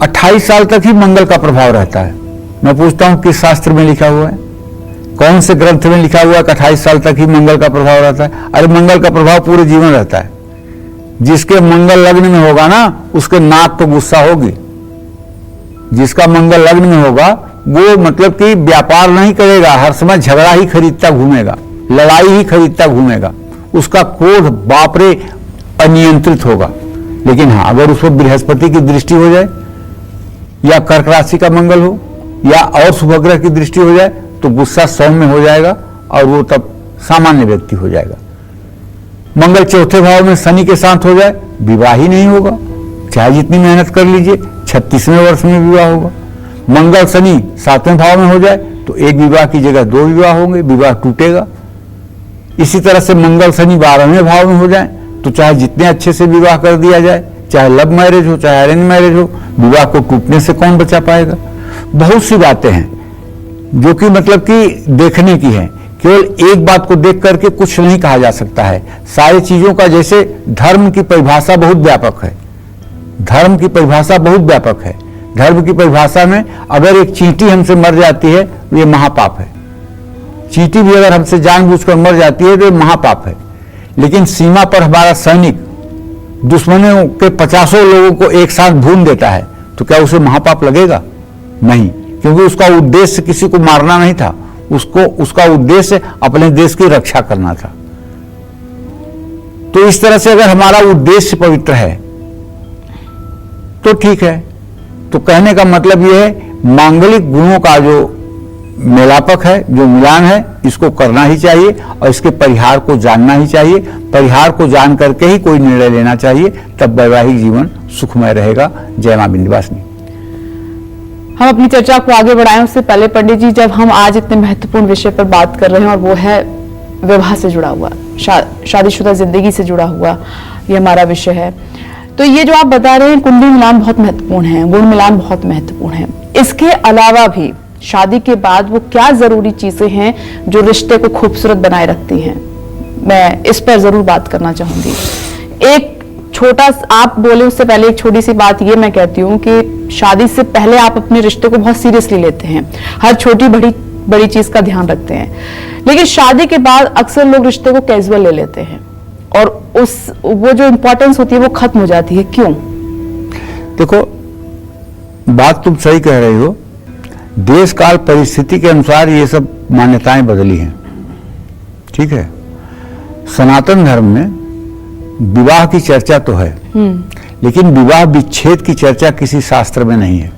28 साल तक ही मंगल का प्रभाव रहता है। मैं पूछता हूं किस शास्त्र में लिखा हुआ है, कौन से ग्रंथ में लिखा हुआ है कि 28 साल तक ही मंगल का प्रभाव रहता है? अरे मंगल का प्रभाव पूरे जीवन रहता है। जिसके मंगल लग्न में होगा ना, उसके नाक को गुस्सा होगी। जिसका मंगल लग्न में होगा वो मतलब कि व्यापार नहीं करेगा, हर समय झगड़ा ही खरीदता घूमेगा, लड़ाई ही खरीदता घूमेगा, उसका क्रोध बाप रे अनियंत्रित होगा। लेकिन हाँ, अगर उस पर बृहस्पति की दृष्टि हो जाए या कर्क राशि का मंगल हो या और शुभ ग्रह की दृष्टि हो जाए तो गुस्सा सौम्य हो जाएगा और वो तब सामान्य व्यक्ति हो जाएगा। मंगल चौथे भाव में शनि के साथ हो जाए, विवाह ही नहीं होगा, चाहे जितनी मेहनत कर लीजिए, 36वें वर्ष में विवाह होगा। मंगल शनि 7वें भाव में हो जाए तो एक विवाह की जगह 2 विवाह होंगे, विवाह टूटेगा। इसी तरह से मंगल शनि 12वें भाव में हो जाए तो चाहे जितने अच्छे से विवाह कर दिया जाए, चाहे लव मैरिज हो चाहे अरेंज मैरिज हो, विवाह को टूटने से कौन बचा पाएगा। बहुत सी बातें हैं जो कि मतलब कि देखने की है। केवल एक बात को देख करके कुछ नहीं कहा जा सकता है। सारी चीजों का, जैसे धर्म की परिभाषा बहुत व्यापक है, धर्म की परिभाषा बहुत व्यापक है। धर्म की परिभाषा में अगर एक चींटी हमसे मर जाती है तो ये महापाप है। चींटी भी अगर हमसे जानबूझकर मर जाती है तो ये महापाप है। लेकिन सीमा पर हमारा सैनिक दुश्मनों के 50 लोगों को एक साथ भून देता है तो क्या उसे महापाप लगेगा? नहीं, क्योंकि उसका उद्देश्य किसी को मारना नहीं था, उसका उद्देश्य अपने देश की रक्षा करना था। तो इस तरह से अगर हमारा उद्देश्य पवित्र है तो ठीक है। तो कहने का मतलब यह है मांगलिक गुणों का जो मेलापक है, जो मिलान है, इसको करना ही चाहिए और इसके परिहार को जानना ही चाहिए। परिहार को जान करके ही कोई निर्णय लेना चाहिए, तब वैवाहिक जीवन सुखमय रहेगा। जय मां विंध्यवासिनी। हम अपनी चर्चा को आगे बढ़ाएं उससे पहले पंडित जी, जब हम आज इतने महत्वपूर्ण विषय पर बात कर रहे हैं और वो है विवाह से जुड़ा हुआ, शादीशुदा जिंदगी से जुड़ा हुआ ये हमारा विषय है, तो ये जो आप बता रहे हैं कुंडली मिलान बहुत महत्वपूर्ण है, गुण मिलान बहुत महत्वपूर्ण है। इसके अलावा भी शादी के बाद वो क्या जरूरी चीजें हैं जो रिश्ते को खूबसूरत बनाए रखती हैं, मैं इस पर जरूर बात करना चाहूंगी। एक छोटा, आप बोले उससे पहले एक छोटी सी बात ये मैं कहती हूँ कि शादी से पहले आप अपने रिश्ते को बहुत सीरियसली लेते हैं, हर छोटी बड़ी चीज का ध्यान रखते हैं, लेकिन शादी के बाद अक्सर लोग रिश्ते को कैजुअल ले लेते हैं और वो जो इंपॉर्टेंस होती है वो खत्म हो जाती है। क्यों? देखो, बात तुम सही कह रही हो। देश काल परिस्थिति के अनुसार ये सब मान्यताएं बदली हैं, ठीक है। सनातन धर्म में विवाह की चर्चा तो है, लेकिन विवाह विच्छेद की चर्चा किसी शास्त्र में नहीं है।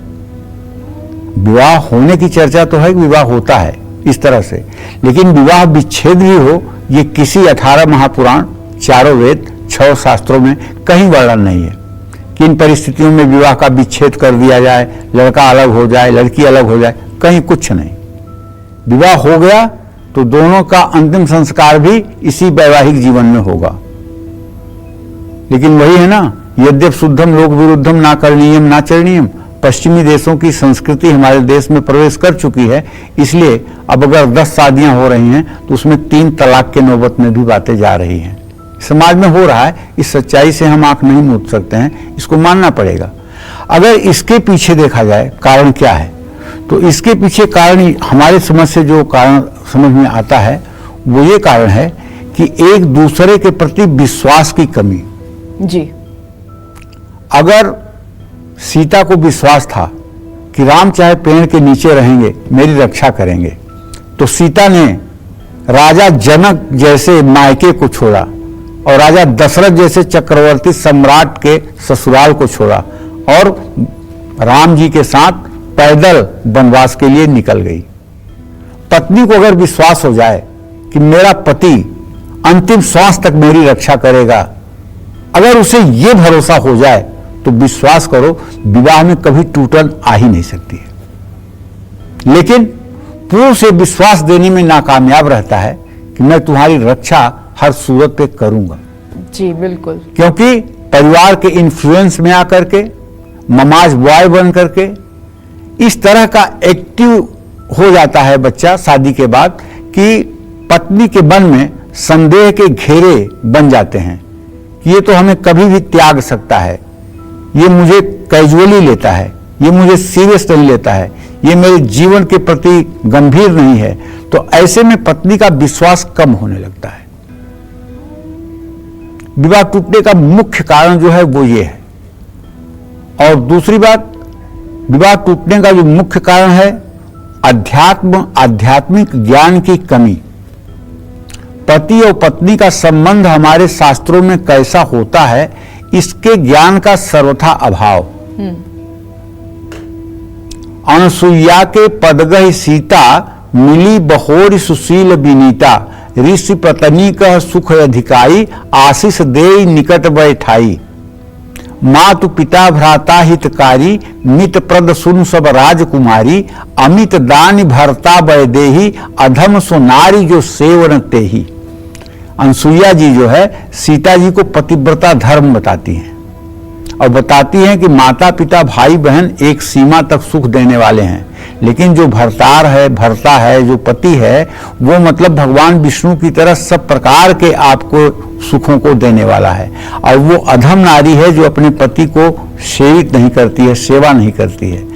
विवाह होने की चर्चा तो है, विवाह होता है इस तरह से, लेकिन विवाह विच्छेद भी हो ये किसी 18 महापुराण, 4 वेद, 6 शास्त्रों में कहीं वर्णन नहीं है। किन परिस्थितियों में विवाह का विच्छेद कर दिया जाए, लड़का अलग हो जाए, लड़की अलग हो जाए, कहीं कुछ नहीं। विवाह हो गया तो दोनों का अंतिम संस्कार भी इसी वैवाहिक जीवन में होगा। लेकिन वही है ना, यद्यप शुद्धम लोक विरुद्धम ना करणीयम ना चरणीयम, पश्चिमी देशों की संस्कृति हमारे देश में प्रवेश कर चुकी है, इसलिए अब अगर 10 शादियां हो रही हैं तो उसमें 3 तलाक के नौबत में भी बातें जा रही हैं। समाज में हो रहा है, इस सच्चाई से हम आंख नहीं मूंद सकते हैं, इसको मानना पड़ेगा। अगर इसके पीछे देखा जाए कारण क्या है, तो इसके पीछे कारण, हमारे समझ से जो कारण समझ में आता है वो ये कारण है कि एक दूसरे के प्रति विश्वास की कमी। जी, अगर सीता को विश्वास था कि राम चाहे पेड़ के नीचे रहेंगे, मेरी रक्षा करेंगे, तो सीता ने राजा जनक जैसे मायके को छोड़ा और राजा दशरथ जैसे चक्रवर्ती सम्राट के ससुराल को छोड़ा और राम जी के साथ पैदल वनवास के लिए निकल गई। पत्नी को अगर विश्वास हो जाए कि मेरा पति अंतिम श्वास तक मेरी रक्षा करेगा, अगर उसे ये भरोसा हो जाए तो विश्वास करो विवाह में कभी टूटन आ ही नहीं सकती है। लेकिन पुरुष से विश्वास देने में नाकामयाब रहता है कि मैं तुम्हारी रक्षा हर सूरत पे करूंगा। जी बिल्कुल। क्योंकि परिवार के इन्फ्लुएंस में आकर के, ममाज बॉय बन करके इस तरह का एक्टिव हो जाता है बच्चा शादी के बाद कि पत्नी के मन में संदेह के घेरे बन जाते हैं कि ये तो हमें कभी भी त्याग सकता है, ये मुझे कैजुअली लेता है, ये मुझे सीरियस नहीं लेता है, ये मेरे जीवन के प्रति गंभीर नहीं है। तो ऐसे में पत्नी का विश्वास कम होने लगता है। विवाह टूटने का मुख्य कारण जो है वो ये है। और दूसरी बात, विवाह टूटने का जो मुख्य कारण है आध्यात्मिक ज्ञान की कमी। पति और पत्नी का संबंध हमारे शास्त्रों में कैसा होता है, इसके ज्ञान का सर्वथा अभाव। अनसुईया के पदगहि सीता, मिली बहोरी सुशील विनीता। ऋषि पत्नी कह सुख अधिकाई, आशीष देई निकट बैठाई। मातु पिता भ्राता हितकारी, मित प्रद सुन सब राजकुमारी। अमित दान भरता वैदेही, अधम सो नारी जो सेवन तेही। अनसुईया जी जो है सीता जी को पतिव्रता धर्म बताती हैं और बताती हैं कि माता पिता भाई बहन एक सीमा तक सुख देने वाले हैं, लेकिन जो भरता है, जो पति है, वो मतलब भगवान विष्णु की तरह सब प्रकार के आपको सुखों को देने वाला है। और वो अधम नारी है जो अपने पति को सेवित नहीं करती है, सेवा नहीं करती है।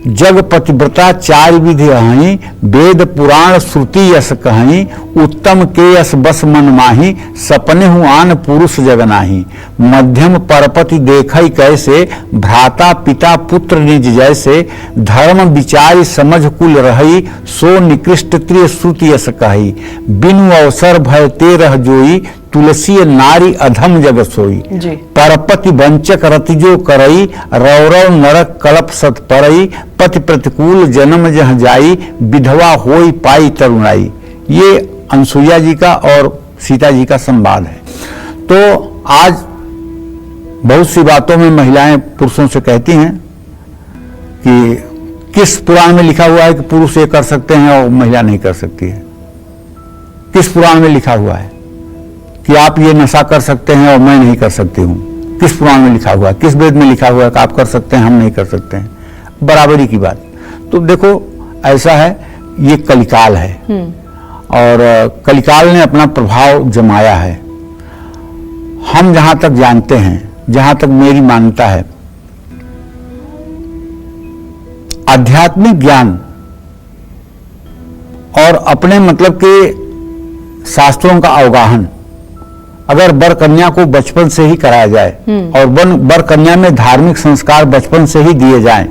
जग पतिव्रता चार विधि हहीं, वेद पुराण श्रुति यस कहीं। उत्तम के यस बस मन माही, सपने हूँ आन पुरुष जगनाही। मध्यम परपति देखई कैसे, भ्राता पिता पुत्र निज जैसे। धर्म विचारी समझ कुल रही, सो निकृष्ट त्रिय श्रुति यस कही। बिनु अवसर भय ते रह जोई, तुलसी नारी अधम जग सोई। परपति वंचक रतिजो करई, रौरव नरक कलप सत परई। पति प्रतिकूल जन्म जह जाई, विधवा होई पाई तरुणाई। ये अनसुईया जी का और सीता जी का संवाद है। तो आज बहुत सी बातों में महिलाएं पुरुषों से कहती हैं कि किस पुराण में लिखा हुआ है कि पुरुष ये कर सकते हैं और महिला नहीं कर सकती है। किस पुराण में लिखा हुआ है कि आप ये नशा कर सकते हैं और मैं नहीं कर सकती हूँ? किस पुराण में लिखा हुआ है, किस वेद में लिखा हुआ है कि आप कर सकते हैं हम नहीं कर सकते हैं? बराबरी की बात। तो देखो ऐसा है, ये कलिकाल है और कलिकाल ने अपना प्रभाव जमाया है। हम जहां तक जानते हैं, जहां तक मेरी मान्यता है, आध्यात्मिक ज्ञान और अपने मतलब के शास्त्रों का अवगाहन अगर वर कन्या को बचपन से ही कराया जाए और वर कन्या में धार्मिक संस्कार बचपन से ही दिए जाएं,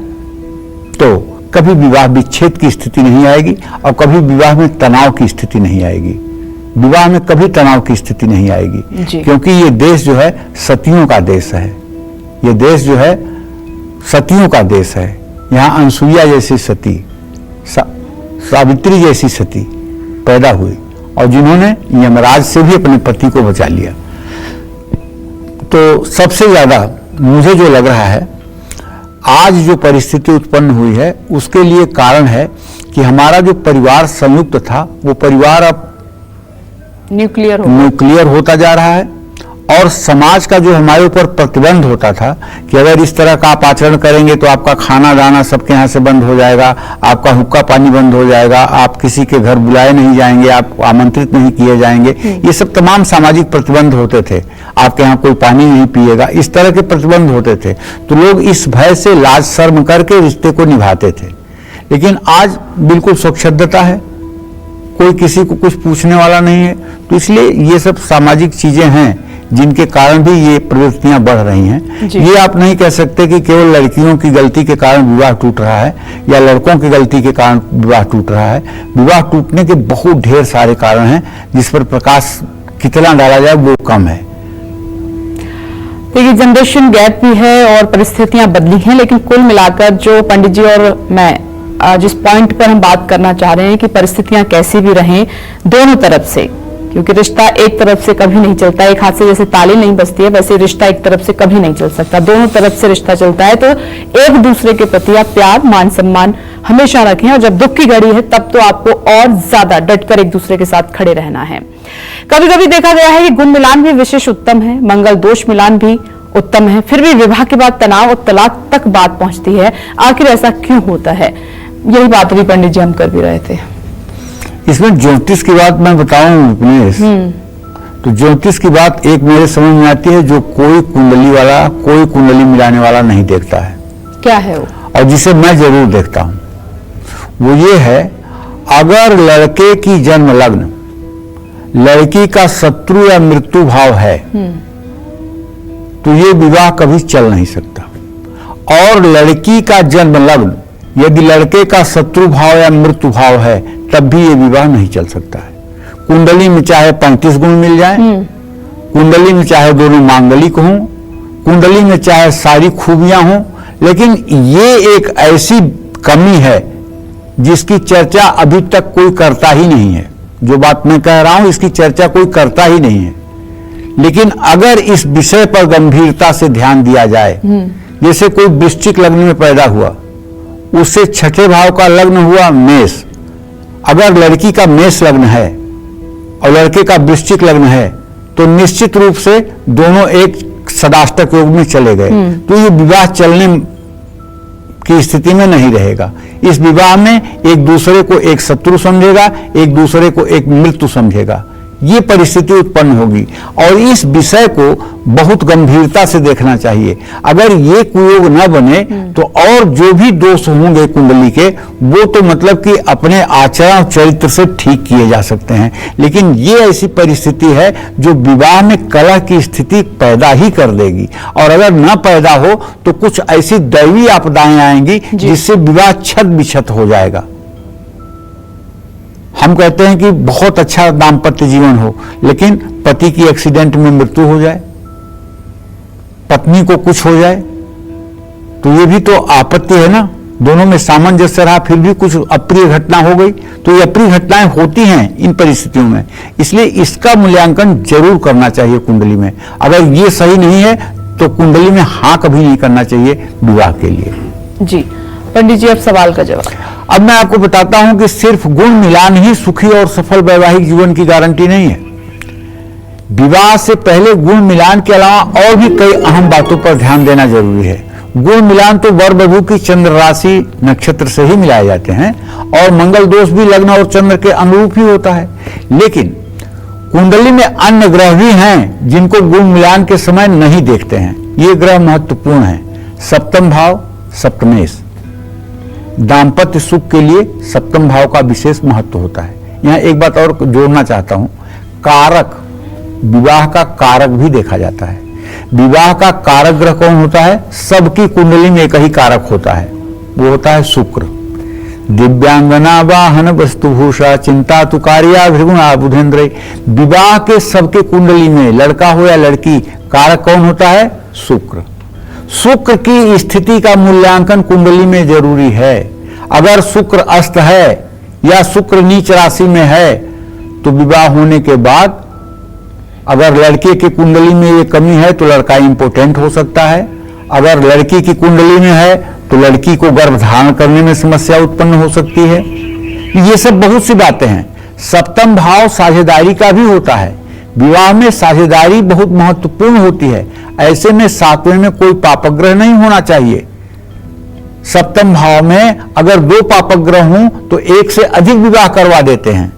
तो कभी विवाह विच्छेद की स्थिति नहीं आएगी और कभी विवाह में तनाव की स्थिति नहीं आएगी। विवाह में कभी तनाव की स्थिति नहीं आएगी, क्योंकि ये देश जो है सतियों का देश है। ये देश जो है सतियों का देश है। यहाँ अनसुईया जैसी सती, सावित्री जैसी सती पैदा हुई और जिन्होंने यमराज से भी अपने पति को बचा लिया। तो सबसे ज्यादा मुझे जो लग रहा है, आज जो परिस्थिति उत्पन्न हुई है उसके लिए कारण है कि हमारा जो परिवार संयुक्त था वो परिवार अब न्यूक्लियर होता जा रहा है। और समाज का जो हमारे ऊपर प्रतिबंध होता था कि अगर इस तरह का आप आचरण करेंगे तो आपका खाना दाना सबके यहाँ से बंद हो जाएगा, आपका हुक्का पानी बंद हो जाएगा, आप किसी के घर बुलाए नहीं जाएंगे, आप आमंत्रित नहीं किए जाएंगे, ये सब तमाम सामाजिक प्रतिबंध होते थे। आपके यहाँ कोई पानी नहीं पिएगा, इस तरह के प्रतिबंध होते थे। तो लोग इस भय से लाज शर्म करके रिश्ते को निभाते थे। लेकिन आज बिल्कुल स्वच्छता है, कोई किसी को कुछ पूछने वाला नहीं है। तो इसलिए ये सब सामाजिक चीजें हैं जिनके कारण भी ये प्रवृत्तियां बढ़ रही हैं। ये आप नहीं कह सकते कि केवल लड़कियों की गलती के कारण विवाह टूट रहा है या लड़कों की गलती के कारण विवाह टूट रहा है। विवाह टूटने के बहुत ढेर सारे कारण हैं, जिस पर प्रकाश कितना डाला जाए वो कम है। देखिए, जनरेशन गैप भी है और परिस्थितियां बदली हैं, लेकिन कुल मिलाकर जो पंडित जी और मैं जिस पॉइंट पर हम बात करना चाह रहे हैं कि परिस्थितियां कैसी भी रहें दोनों तरफ से, क्योंकि रिश्ता एक तरफ से कभी नहीं चलता, एक हाथ से जैसे ताली नहीं बजती है वैसे रिश्ता एक तरफ से कभी नहीं चल सकता, दोनों तरफ से रिश्ता चलता है। तो एक दूसरे के प्रति आप प्यार मान सम्मान हमेशा रखें, और जब दुख की घड़ी है तब तो आपको और ज्यादा डटकर एक दूसरे के साथ खड़े रहना है। कभी कभी देखा गया है कि गुण मिलान भी विशेष उत्तम है, मंगल दोष मिलान भी उत्तम है, फिर भी विवाह के बाद तनाव और तलाक तक बात पहुंचती है। आखिर ऐसा क्यों होता है? यही बात भी पंडित जी हम कर भी रहे थे। इसमें ज्योतिष की बात मैं बताऊं उपनेश, तो ज्योतिष की बात एक मेरे समझ में आती है, जो कोई कुंडली वाला, कोई कुंडली मिलाने वाला नहीं देखता है। क्या है वो? और जिसे मैं जरूर देखता हूं वो ये है, अगर लड़के की जन्म लग्न लड़की का शत्रु या मृत्यु भाव है तो ये विवाह कभी चल नहीं सकता, और लड़की का जन्म लग्न यदि लड़के का शत्रु भाव या मृत्यु भाव है तब भी ये विवाह नहीं चल सकता है। कुंडली में चाहे 35 गुण मिल जाए, कुंडली में चाहे दोनों मांगलिक हों, कुंडली में चाहे सारी खूबियां हों, लेकिन ये एक ऐसी कमी है जिसकी चर्चा अभी तक कोई करता ही नहीं है। जो बात मैं कह रहा हूं इसकी चर्चा कोई करता ही नहीं है, लेकिन अगर इस विषय पर गंभीरता से ध्यान दिया जाए, जैसे कोई वृश्चिक लग्न में पैदा हुआ, उससे छठे भाव का लग्न हुआ मेष, अगर लड़की का मेष लग्न है और लड़के का वृश्चिक लग्न है तो निश्चित रूप से दोनों एक सदाष्टक योग में चले गए, तो ये विवाह चलने की स्थिति में नहीं रहेगा। इस विवाह में एक दूसरे को एक शत्रु समझेगा, एक दूसरे को एक मृत्यु समझेगा, ये परिस्थिति उत्पन्न होगी, और इस विषय को बहुत गंभीरता से देखना चाहिए। अगर ये कुयोग न बने तो और जो भी दोष होंगे कुंडली के, वो तो मतलब कि अपने आचरण चरित्र से ठीक किए जा सकते हैं, लेकिन ये ऐसी परिस्थिति है जो विवाह में कलह की स्थिति पैदा ही कर देगी, और अगर न पैदा हो तो कुछ ऐसी दैवीय आपदाएं आएंगी जिससे विवाह छत बिछत हो जाएगा। हम कहते हैं कि बहुत अच्छा दाम्पत्य जीवन हो, लेकिन पति की एक्सीडेंट में मृत्यु हो जाए, पत्नी को कुछ हो जाए, तो ये भी तो आपत्ति है ना। दोनों में सामंजस्य रहा फिर भी कुछ अप्रिय घटना हो गई, तो ये अप्रिय घटनाएं होती हैं इन परिस्थितियों में, इसलिए इसका मूल्यांकन जरूर करना चाहिए कुंडली में। अगर ये सही नहीं है तो कुंडली में हाँ कभी नहीं करना चाहिए विवाह के लिए। जी पंडित जी, अब सवाल का जवाब। अब मैं आपको बताता हूं कि सिर्फ गुण मिलान ही सुखी और सफल वैवाहिक जीवन की गारंटी नहीं है। विवाह से पहले गुण मिलान के अलावा और भी कई अहम बातों पर ध्यान देना जरूरी है। गुण मिलान तो वर वधू की चंद्र राशि नक्षत्र से ही मिलाए जाते हैं, और मंगल दोष भी लग्न और चंद्र के अनुरूप ही होता है, लेकिन कुंडली में अन्य ग्रह भी हैं जिनको गुण मिलान के समय नहीं देखते हैं। ये ग्रह महत्वपूर्ण है। सप्तम भाव सप्तमेश, दाम्पत्य सुख के लिए सप्तम भाव का विशेष महत्व होता है। यहां एक बात और जोड़ना चाहता हूं, कारक, विवाह का कारक भी देखा जाता है। विवाह का कारक ग्रह कौन होता है? सबकी कुंडली में एक ही कारक होता है, वो होता है शुक्र। दिव्यांगना वाहन वस्तुभूषा चिंता तुकारिया भृगुणा बुधेंद्र। विवाह के सबके कुंडली में लड़का हो या लड़की, कारक कौन होता है? शुक्र। शुक्र की स्थिति का मूल्यांकन कुंडली में जरूरी है। अगर शुक्र अस्त है या शुक्र नीच राशि में है तो विवाह होने के बाद अगर लड़के की कुंडली में ये कमी है तो लड़का इंपोर्टेंट हो सकता है, अगर लड़की की कुंडली में है तो लड़की को गर्भ धारण करने में समस्या उत्पन्न हो सकती है। ये सब बहुत सी बातें हैं। सप्तम भाव साझेदारी का भी होता है। विवाह में साझेदारी बहुत महत्वपूर्ण होती है। ऐसे में सातवें में कोई पापग्रह नहीं होना चाहिए। सप्तम भाव में अगर 2 पापग्रह हों तो एक से अधिक विवाह करवा देते हैं,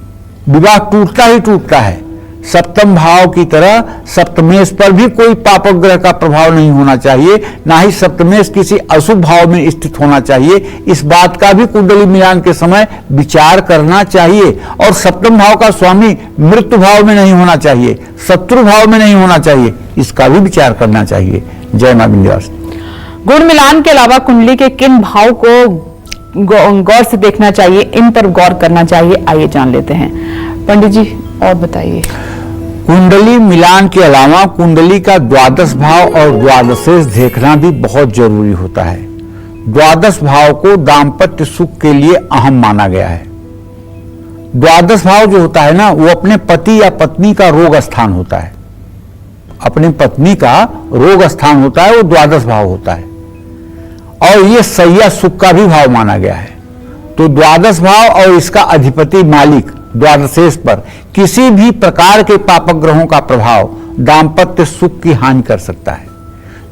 विवाह टूटता ही टूटता है। सप्तम भाव की तरह सप्तमेश पर भी कोई पापग्रह का प्रभाव नहीं होना चाहिए, ना ही सप्तमेश किसी अशुभ भाव में स्थित होना चाहिए। इस बात का भी कुंडली मिलान के समय विचार करना चाहिए। और सप्तम भाव का स्वामी मृत्यु भाव में नहीं होना चाहिए, शत्रु भाव में नहीं होना चाहिए, इसका भी विचार करना चाहिए। जय मां विंध्यवासिनी। गुण मिलान के अलावा कुंडली के किन भाव को गौर से देखना चाहिए, इन पर गौर करना चाहिए, आइए जान लेते हैं। पंडित जी और बताइए। कुंडली मिलान के अलावा कुंडली का द्वादश भाव और द्वादशेश देखना भी बहुत जरूरी होता है। द्वादश भाव को दाम्पत्य सुख के लिए अहम माना गया है। द्वादश भाव जो होता है ना, वो अपने पति या पत्नी का रोग स्थान होता है। अपनी पत्नी का रोग स्थान होता है, वो द्वादश भाव होता है। और ये सैया सुख का भी भाव माना गया है। तो द्वादश भाव और इसका अधिपति मालिक द्वादशेश पर किसी भी प्रकार के पापक ग्रहों का प्रभाव दाम्पत्य सुख की हानि कर सकता है।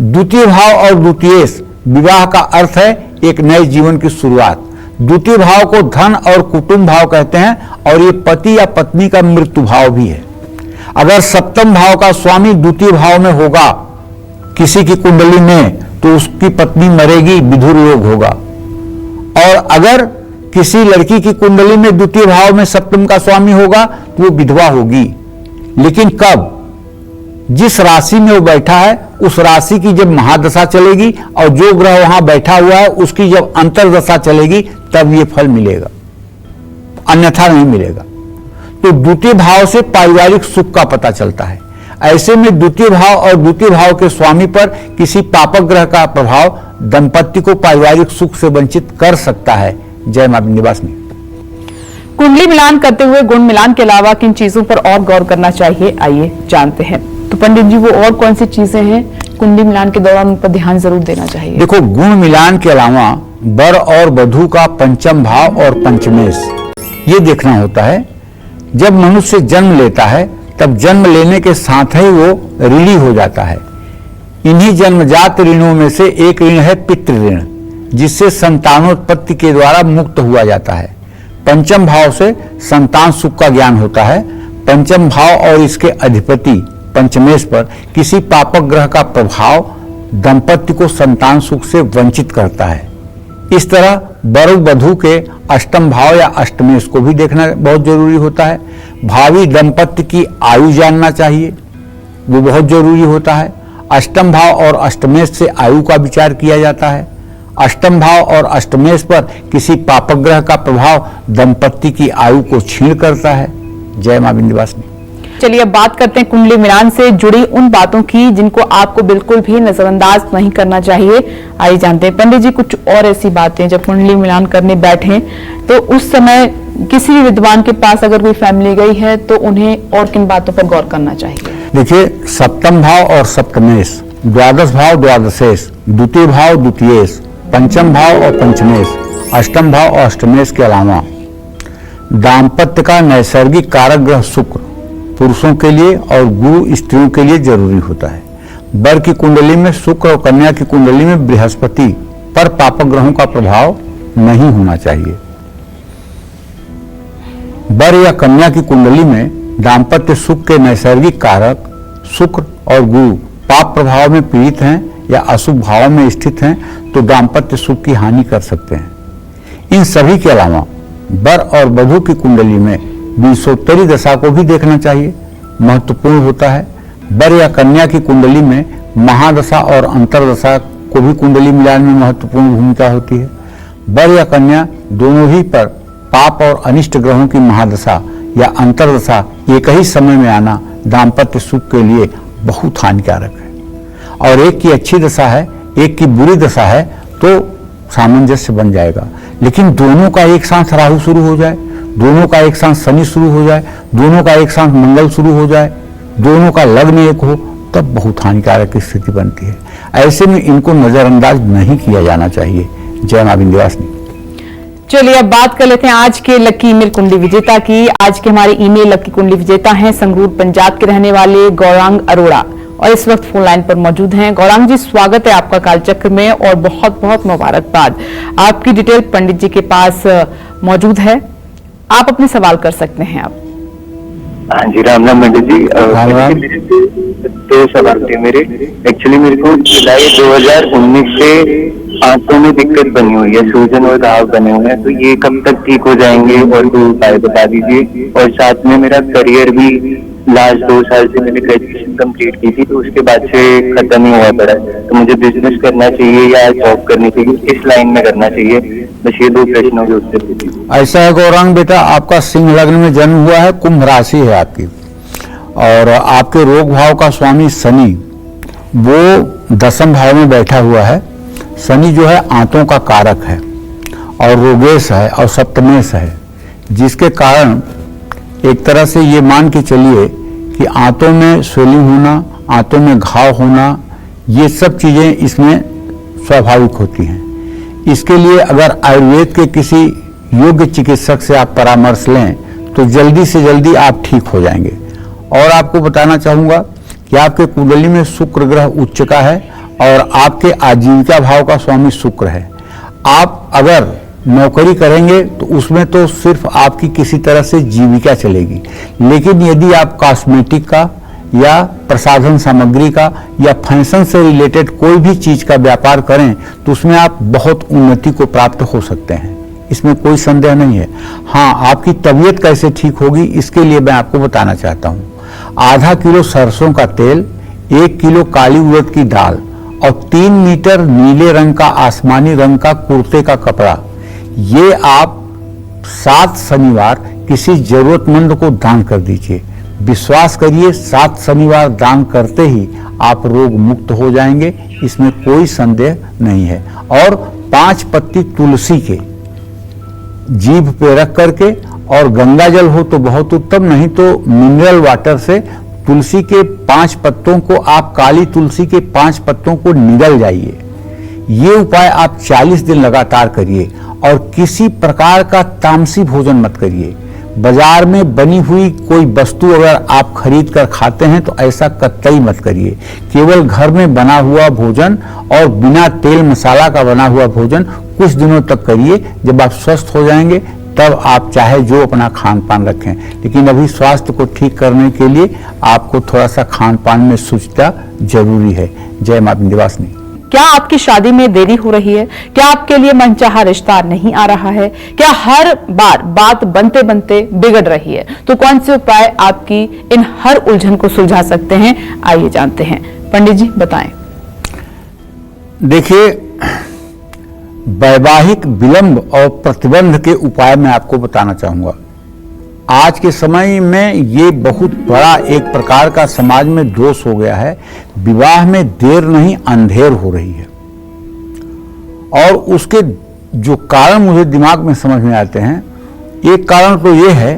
द्वितीय भाव और द्वितीयेश विवाह का अर्थ है एक नए जीवन की शुरुआत। द्वितीय भाव को धन और कुटुंब भाव कहते हैं और ये पति या पत्नी का मृत्यु भाव भी है। अगर सप्तम भाव का स्वामी द्वितीय भाव में होगा किसी की कुंडली में, तो उसकी पत्नी मरेगी, विधुर योग होगा। और अगर किसी लड़की की कुंडली में द्वितीय भाव में सप्तम का स्वामी होगा तो वो विधवा होगी। लेकिन कब? जिस राशि में वो बैठा है उस राशि की जब महादशा चलेगी और जो ग्रह वहां बैठा हुआ है उसकी जब अंतरदशा चलेगी तब ये फल मिलेगा, अन्यथा नहीं मिलेगा। तो द्वितीय भाव से पारिवारिक सुख का पता चलता है। ऐसे में द्वितीय भाव और द्वितीय भाव के स्वामी पर किसी पापक ग्रह का प्रभाव दंपति को पारिवारिक सुख से वंचित कर सकता है। जय मां विंध्यवासिनी। कुंडली मिलान करते हुए गुण मिलान के अलावा किन चीजों पर और गौर करना चाहिए, आइए जानते हैं। तो पंडित जी, वो और कौन सी चीजें हैं कुंडली मिलान के दौरान उन पर ध्यान जरूर देना चाहिए? देखो, गुण मिलान के अलावा वर और वधू का पंचम भाव और पंचमेश ये देखना होता है। जब मनुष्य जन्म लेता है तब जन्म लेने के साथ ही वो ऋणी हो जाता है। इन्हीं जन्मजात ऋणों में से एक ऋण है पितृ ऋण, जिससे संतानोत्पत्ति के द्वारा मुक्त हुआ जाता है। पंचम भाव से संतान सुख का ज्ञान होता है। पंचम भाव और इसके अधिपति पंचमेश पर किसी पापक ग्रह का प्रभाव दंपति को संतान सुख से वंचित करता है। इस तरह वर वधू के अष्टम भाव या अष्टमेश को भी देखना बहुत जरूरी होता है। भावी दंपति की आयु जानना चाहिए, वो बहुत जरूरी होता है। अष्टम भाव और अष्टमेश से आयु का विचार किया जाता है। अष्टम भाव और अष्टमेश पर किसी पापक ग्रह का प्रभाव दंपति की आयु को क्षीण करता है। जय मां विंध्यवासिनी। चलिए अब बात करते हैं कुंडली मिलान से जुड़ी उन बातों की जिनको आपको बिल्कुल भी नजरअंदाज नहीं करना चाहिए। आइए जानते हैं पंडित जी कुछ और ऐसी बातें जब कुंडली मिलान करने बैठे तो उस समय किसी भी विद्वान के पास अगर कोई फैमिली गई है तो उन्हें और किन बातों पर गौर करना चाहिए? देखिए, सप्तम भाव और सप्तमेश, द्वादश भाव द्वादशेश, द्वितीय भाव द्वितीयेश, पंचम भाव और पंचमेश, अष्टम भाव और अष्टमेश के अलावा दाम्पत्य का नैसर्गिक कारक ग्रह शुक्र पुरुषों के लिए और गुरु स्त्रियों के लिए जरूरी होता है। वर की कुंडली में शुक्र और कन्या की कुंडली में बृहस्पति पर पापक ग्रहों का प्रभाव नहीं होना चाहिए। वर या कन्या की कुंडली में दाम्पत्य सुख के नैसर्गिक कारक शुक्र और गुरु पाप प्रभाव में पीड़ित हैं या अशुभ भाव में स्थित हैं तो दाम्पत्य सुख की हानि कर सकते हैं। इन सभी के अलावा वर और वधू की कुंडली में विंशोत्तरी दशा को भी देखना चाहिए, महत्वपूर्ण होता है। वर या कन्या की कुंडली में महादशा और अंतरदशा को भी कुंडली मिलान में महत्वपूर्ण भूमिका होती है। वर या कन्या दोनों ही पर पाप और अनिष्ट ग्रहों की महादशा या अंतरदशा एक ही समय में आना दाम्पत्य सुख के लिए बहुत हानिकारक है। और एक की अच्छी दशा है, एक की बुरी दशा है तो सामंजस्य बन जाएगा। लेकिन दोनों का एक साथ राहु शुरू हो जाए, दोनों का एक साथ शनि शुरू हो जाए, दोनों का एक साथ मंगल शुरू हो जाए, दोनों का लग्न एक हो, तब बहुत हानिकारक स्थिति बनती है। ऐसे में इनको नजरअंदाज नहीं किया जाना चाहिए। जय मां विंध्यवासिनी। चलिए अब बात कर लेते हैं आज के लकी ईमेल कुंडली विजेता की। आज के हमारे ईमेल लकी कुंडली विजेता हैं संगरूर पंजाब के रहने वाले गौरांग अरोड़ा और इस वक्त फोन लाइन पर मौजूद हैं। गौरांग जी, स्वागत है आपका कालचक्र में और बहुत बहुत मुबारकबाद। आपकी डिटेल पंडित जी के पास मौजूद है, आप अपने सवाल कर सकते हैं। आप हाँ जी, राम राम पंडित जी। दो सवाल थे मेरे। एक्चुअली मेरे को जुलाई 2019 से आंतों में दिक्कत बनी हुई है, सूजन और घाव बने हुए हैं, तो ये कब तक ठीक हो जाएंगे और कोई उपाय बता दीजिए। और साथ में मेरा करियर भी लास्ट 2 साल से मैंने ग्रेजुएशन कंप्लीट की थी तो उसके बाद से खत्म ही हुआ पड़ा है, तो मुझे बिजनेस करना चाहिए या जॉब करनी चाहिए, किस लाइन में करना चाहिए? बस ये 2 प्रश्नों के उत्तर दीजिए। ऐसा है गौरांग बेटा, आपका सिंह लग्न में जन्म हुआ है, कुंभ राशि है आपकी और आपके रोग भाव का स्वामी शनि वो 10वें भाव में बैठा हुआ है शनि जो है आंतों का कारक है और रोगेश है और सप्तमेश है, जिसके कारण एक तरह से ये मान के चलिए कि आंतों में स्वेलिंग होना, आंतों में घाव होना, ये सब चीज़ें इसमें स्वाभाविक होती हैं। इसके लिए अगर आयुर्वेद के किसी योग्य चिकित्सक से आप परामर्श लें तो जल्दी से जल्दी आप ठीक हो जाएंगे। और आपको बताना चाहूँगा कि आपके कुंडली में शुक्र ग्रह उच्च का है और आपके आजीविका भाव का स्वामी शुक्र है। आप अगर नौकरी करेंगे तो उसमें तो सिर्फ आपकी किसी तरह से जीविका चलेगी, लेकिन यदि आप कॉस्मेटिक का या प्रसाधन सामग्री का या फैशन से रिलेटेड कोई भी चीज का व्यापार करें तो उसमें आप बहुत उन्नति को प्राप्त हो सकते हैं, इसमें कोई संदेह नहीं है। हाँ, आपकी तबीयत कैसे ठीक होगी इसके लिए मैं आपको बताना चाहता हूँ। आधा किलो सरसों का तेल, 1 किलो काली उड़द की दाल और 3 मीटर नीले रंग का आसमानी रंग का कुर्ते का कपड़ा, ये आप 7 शनिवार किसी जरूरतमंद को दान कर दीजिए। विश्वास करिए, 7 शनिवार दान करते ही आप रोग मुक्त हो जाएंगे, इसमें कोई संदेह नहीं है। और 5 पत्ती तुलसी के जीभ पे रख करके, और गंगा जल हो तो बहुत उत्तम, नहीं तो मिनरल वाटर से तुलसी के 5 पत्तों को, आप काली तुलसी के 5 पत्तों को निगल जाइए। ये उपाय आप 40 दिन लगातार करिए और किसी प्रकार का तामसी भोजन मत करिए। बाजार में बनी हुई कोई वस्तु अगर आप खरीद कर खाते हैं तो ऐसा कतई मत करिए। केवल घर में बना हुआ भोजन और बिना तेल मसाला का बना हुआ भोजन कुछ दिनों तक करिए। जब आप स्वस्थ हो जाएंगे तब आप चाहे जो अपना खान पान रखें, लेकिन अभी स्वास्थ्य को ठीक करने के लिए आपको थोड़ा सा खान पान में शुचिता जरूरी है। जय मां विंध्यवासिनी। क्या आपकी शादी में देरी हो रही है? क्या आपके लिए मनचाहा रिश्ता नहीं आ रहा है? क्या हर बार बात बनते बनते बिगड़ रही है? तो कौन से उपाय आपकी इन हर उलझन को सुलझा सकते हैं, आइए जानते हैं। पंडित जी बताएं। देखिए, वैवाहिक विलंब और प्रतिबंध के उपाय मैं आपको बताना चाहूंगा। आज के समय में ये बहुत बड़ा एक प्रकार का समाज में दोष हो गया है। विवाह में देर नहीं अंधेर हो रही है, और उसके जो कारण मुझे दिमाग में समझ में आते हैं, एक कारण तो ये है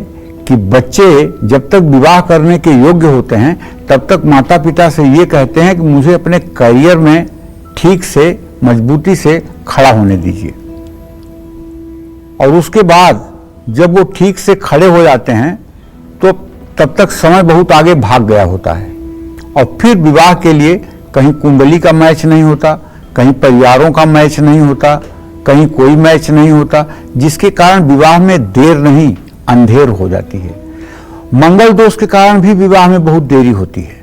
कि बच्चे जब तक विवाह करने के योग्य होते हैं तब तक माता पिता से ये कहते हैं कि मुझे अपने करियर में ठीक से मजबूती से खड़ा होने दीजिए, और उसके बाद जब वो ठीक से खड़े हो जाते हैं तो तब तक समय बहुत आगे भाग गया होता है, और फिर विवाह के लिए कहीं कुंडली का मैच नहीं होता, कहीं परिवारों का मैच नहीं होता, कहीं कोई मैच नहीं होता, जिसके कारण विवाह में देर नहीं अंधेर हो जाती है। मंगल दोष के कारण भी विवाह में बहुत देरी होती है।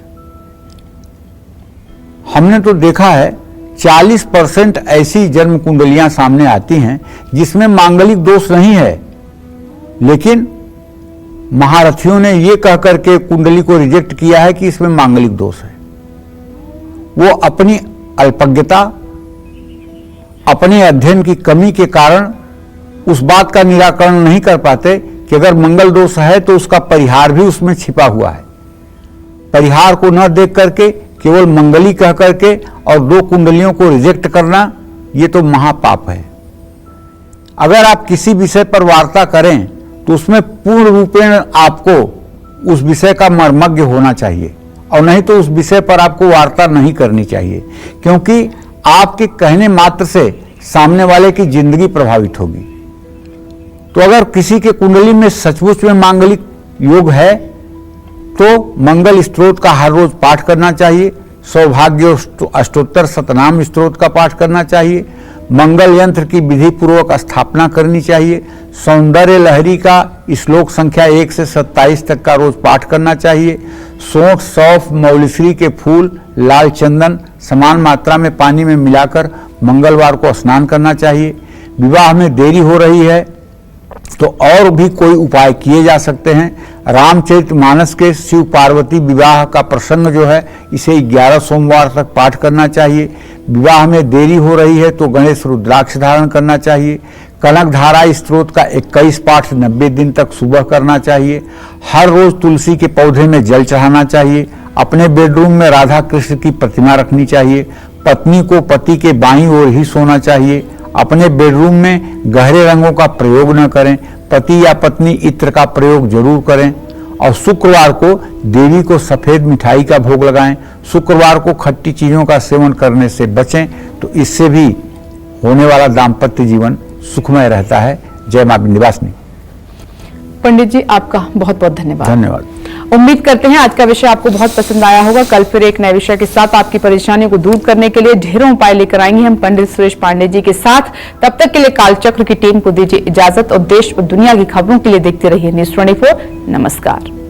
हमने तो देखा है 40% ऐसी जन्म कुंडलियां सामने आती हैं जिसमें मांगलिक दोष नहीं है, लेकिन महारथियों ने यह कह करके कुंडली को रिजेक्ट किया है कि इसमें मांगलिक दोष है। वो अपनी अल्पज्ञता, अपने अध्ययन की कमी के कारण उस बात का निराकरण नहीं कर पाते कि अगर मंगल दोष है तो उसका परिहार भी उसमें छिपा हुआ है। परिहार को न देख करके केवल मंगली कह करके और 2 कुंडलियों को रिजेक्ट करना, ये तो महापाप है। अगर आप किसी विषय पर वार्ता करें तो उसमें पूर्ण रूपेण आपको उस विषय का मर्मज्ञ होना चाहिए, और नहीं तो उस विषय पर आपको वार्ता नहीं करनी चाहिए, क्योंकि आपके कहने मात्र से सामने वाले की जिंदगी प्रभावित होगी। तो अगर किसी के कुंडली में सचमुच में मांगलिक योग है तो मंगल स्तोत्र का हर रोज पाठ करना चाहिए, सौभाग्य अष्टोत्तर शतनाम स्तोत्र का पाठ करना चाहिए, मंगल यंत्र की विधि पूर्वक स्थापना करनी चाहिए, सौंदर्य लहरी का श्लोक संख्या 1 से 27 तक का रोज पाठ करना चाहिए, सौंठ, सौंफ, मौलीश्री के फूल, लाल चंदन समान मात्रा में पानी में मिलाकर मंगलवार को स्नान करना चाहिए। विवाह में देरी हो रही है तो और भी कोई उपाय किए जा सकते हैं। रामचरितमानस के शिव पार्वती विवाह का प्रसंग जो है, इसे 11 सोमवार तक पाठ करना चाहिए। विवाह में देरी हो रही है तो गणेश रुद्राक्ष धारण करना चाहिए। कनक धारा स्तोत्र का 21 पाठ 90 दिन तक सुबह करना चाहिए। हर रोज तुलसी के पौधे में जल चढ़ाना चाहिए। अपने बेडरूम में राधा कृष्ण की प्रतिमा रखनी चाहिए। पत्नी को पति के बाईं ओर ही सोना चाहिए। अपने बेडरूम में गहरे रंगों का प्रयोग न करें। पति या पत्नी इत्र का प्रयोग जरूर करें। और शुक्रवार को देवी को सफेद मिठाई का भोग लगाएं। शुक्रवार को खट्टी चीजों का सेवन करने से बचें, तो इससे भी होने वाला दाम्पत्य जीवन सुखमय रहता है। जय मां विंध्यवासिनी। पंडित जी, आपका बहुत बहुत धन्यवाद। धन्यवाद। उम्मीद करते हैं आज का विषय आपको बहुत पसंद आया होगा। कल फिर एक नए विषय के साथ आपकी परेशानियों को दूर करने के लिए ढेरों उपाय लेकर आएंगे हम पंडित सुरेश पांडे जी के साथ। तब तक के लिए कालचक्र की टीम को दीजिए इजाजत और देश और दुनिया की खबरों के लिए देखते रहिए न्यूज़ 24। नमस्कार।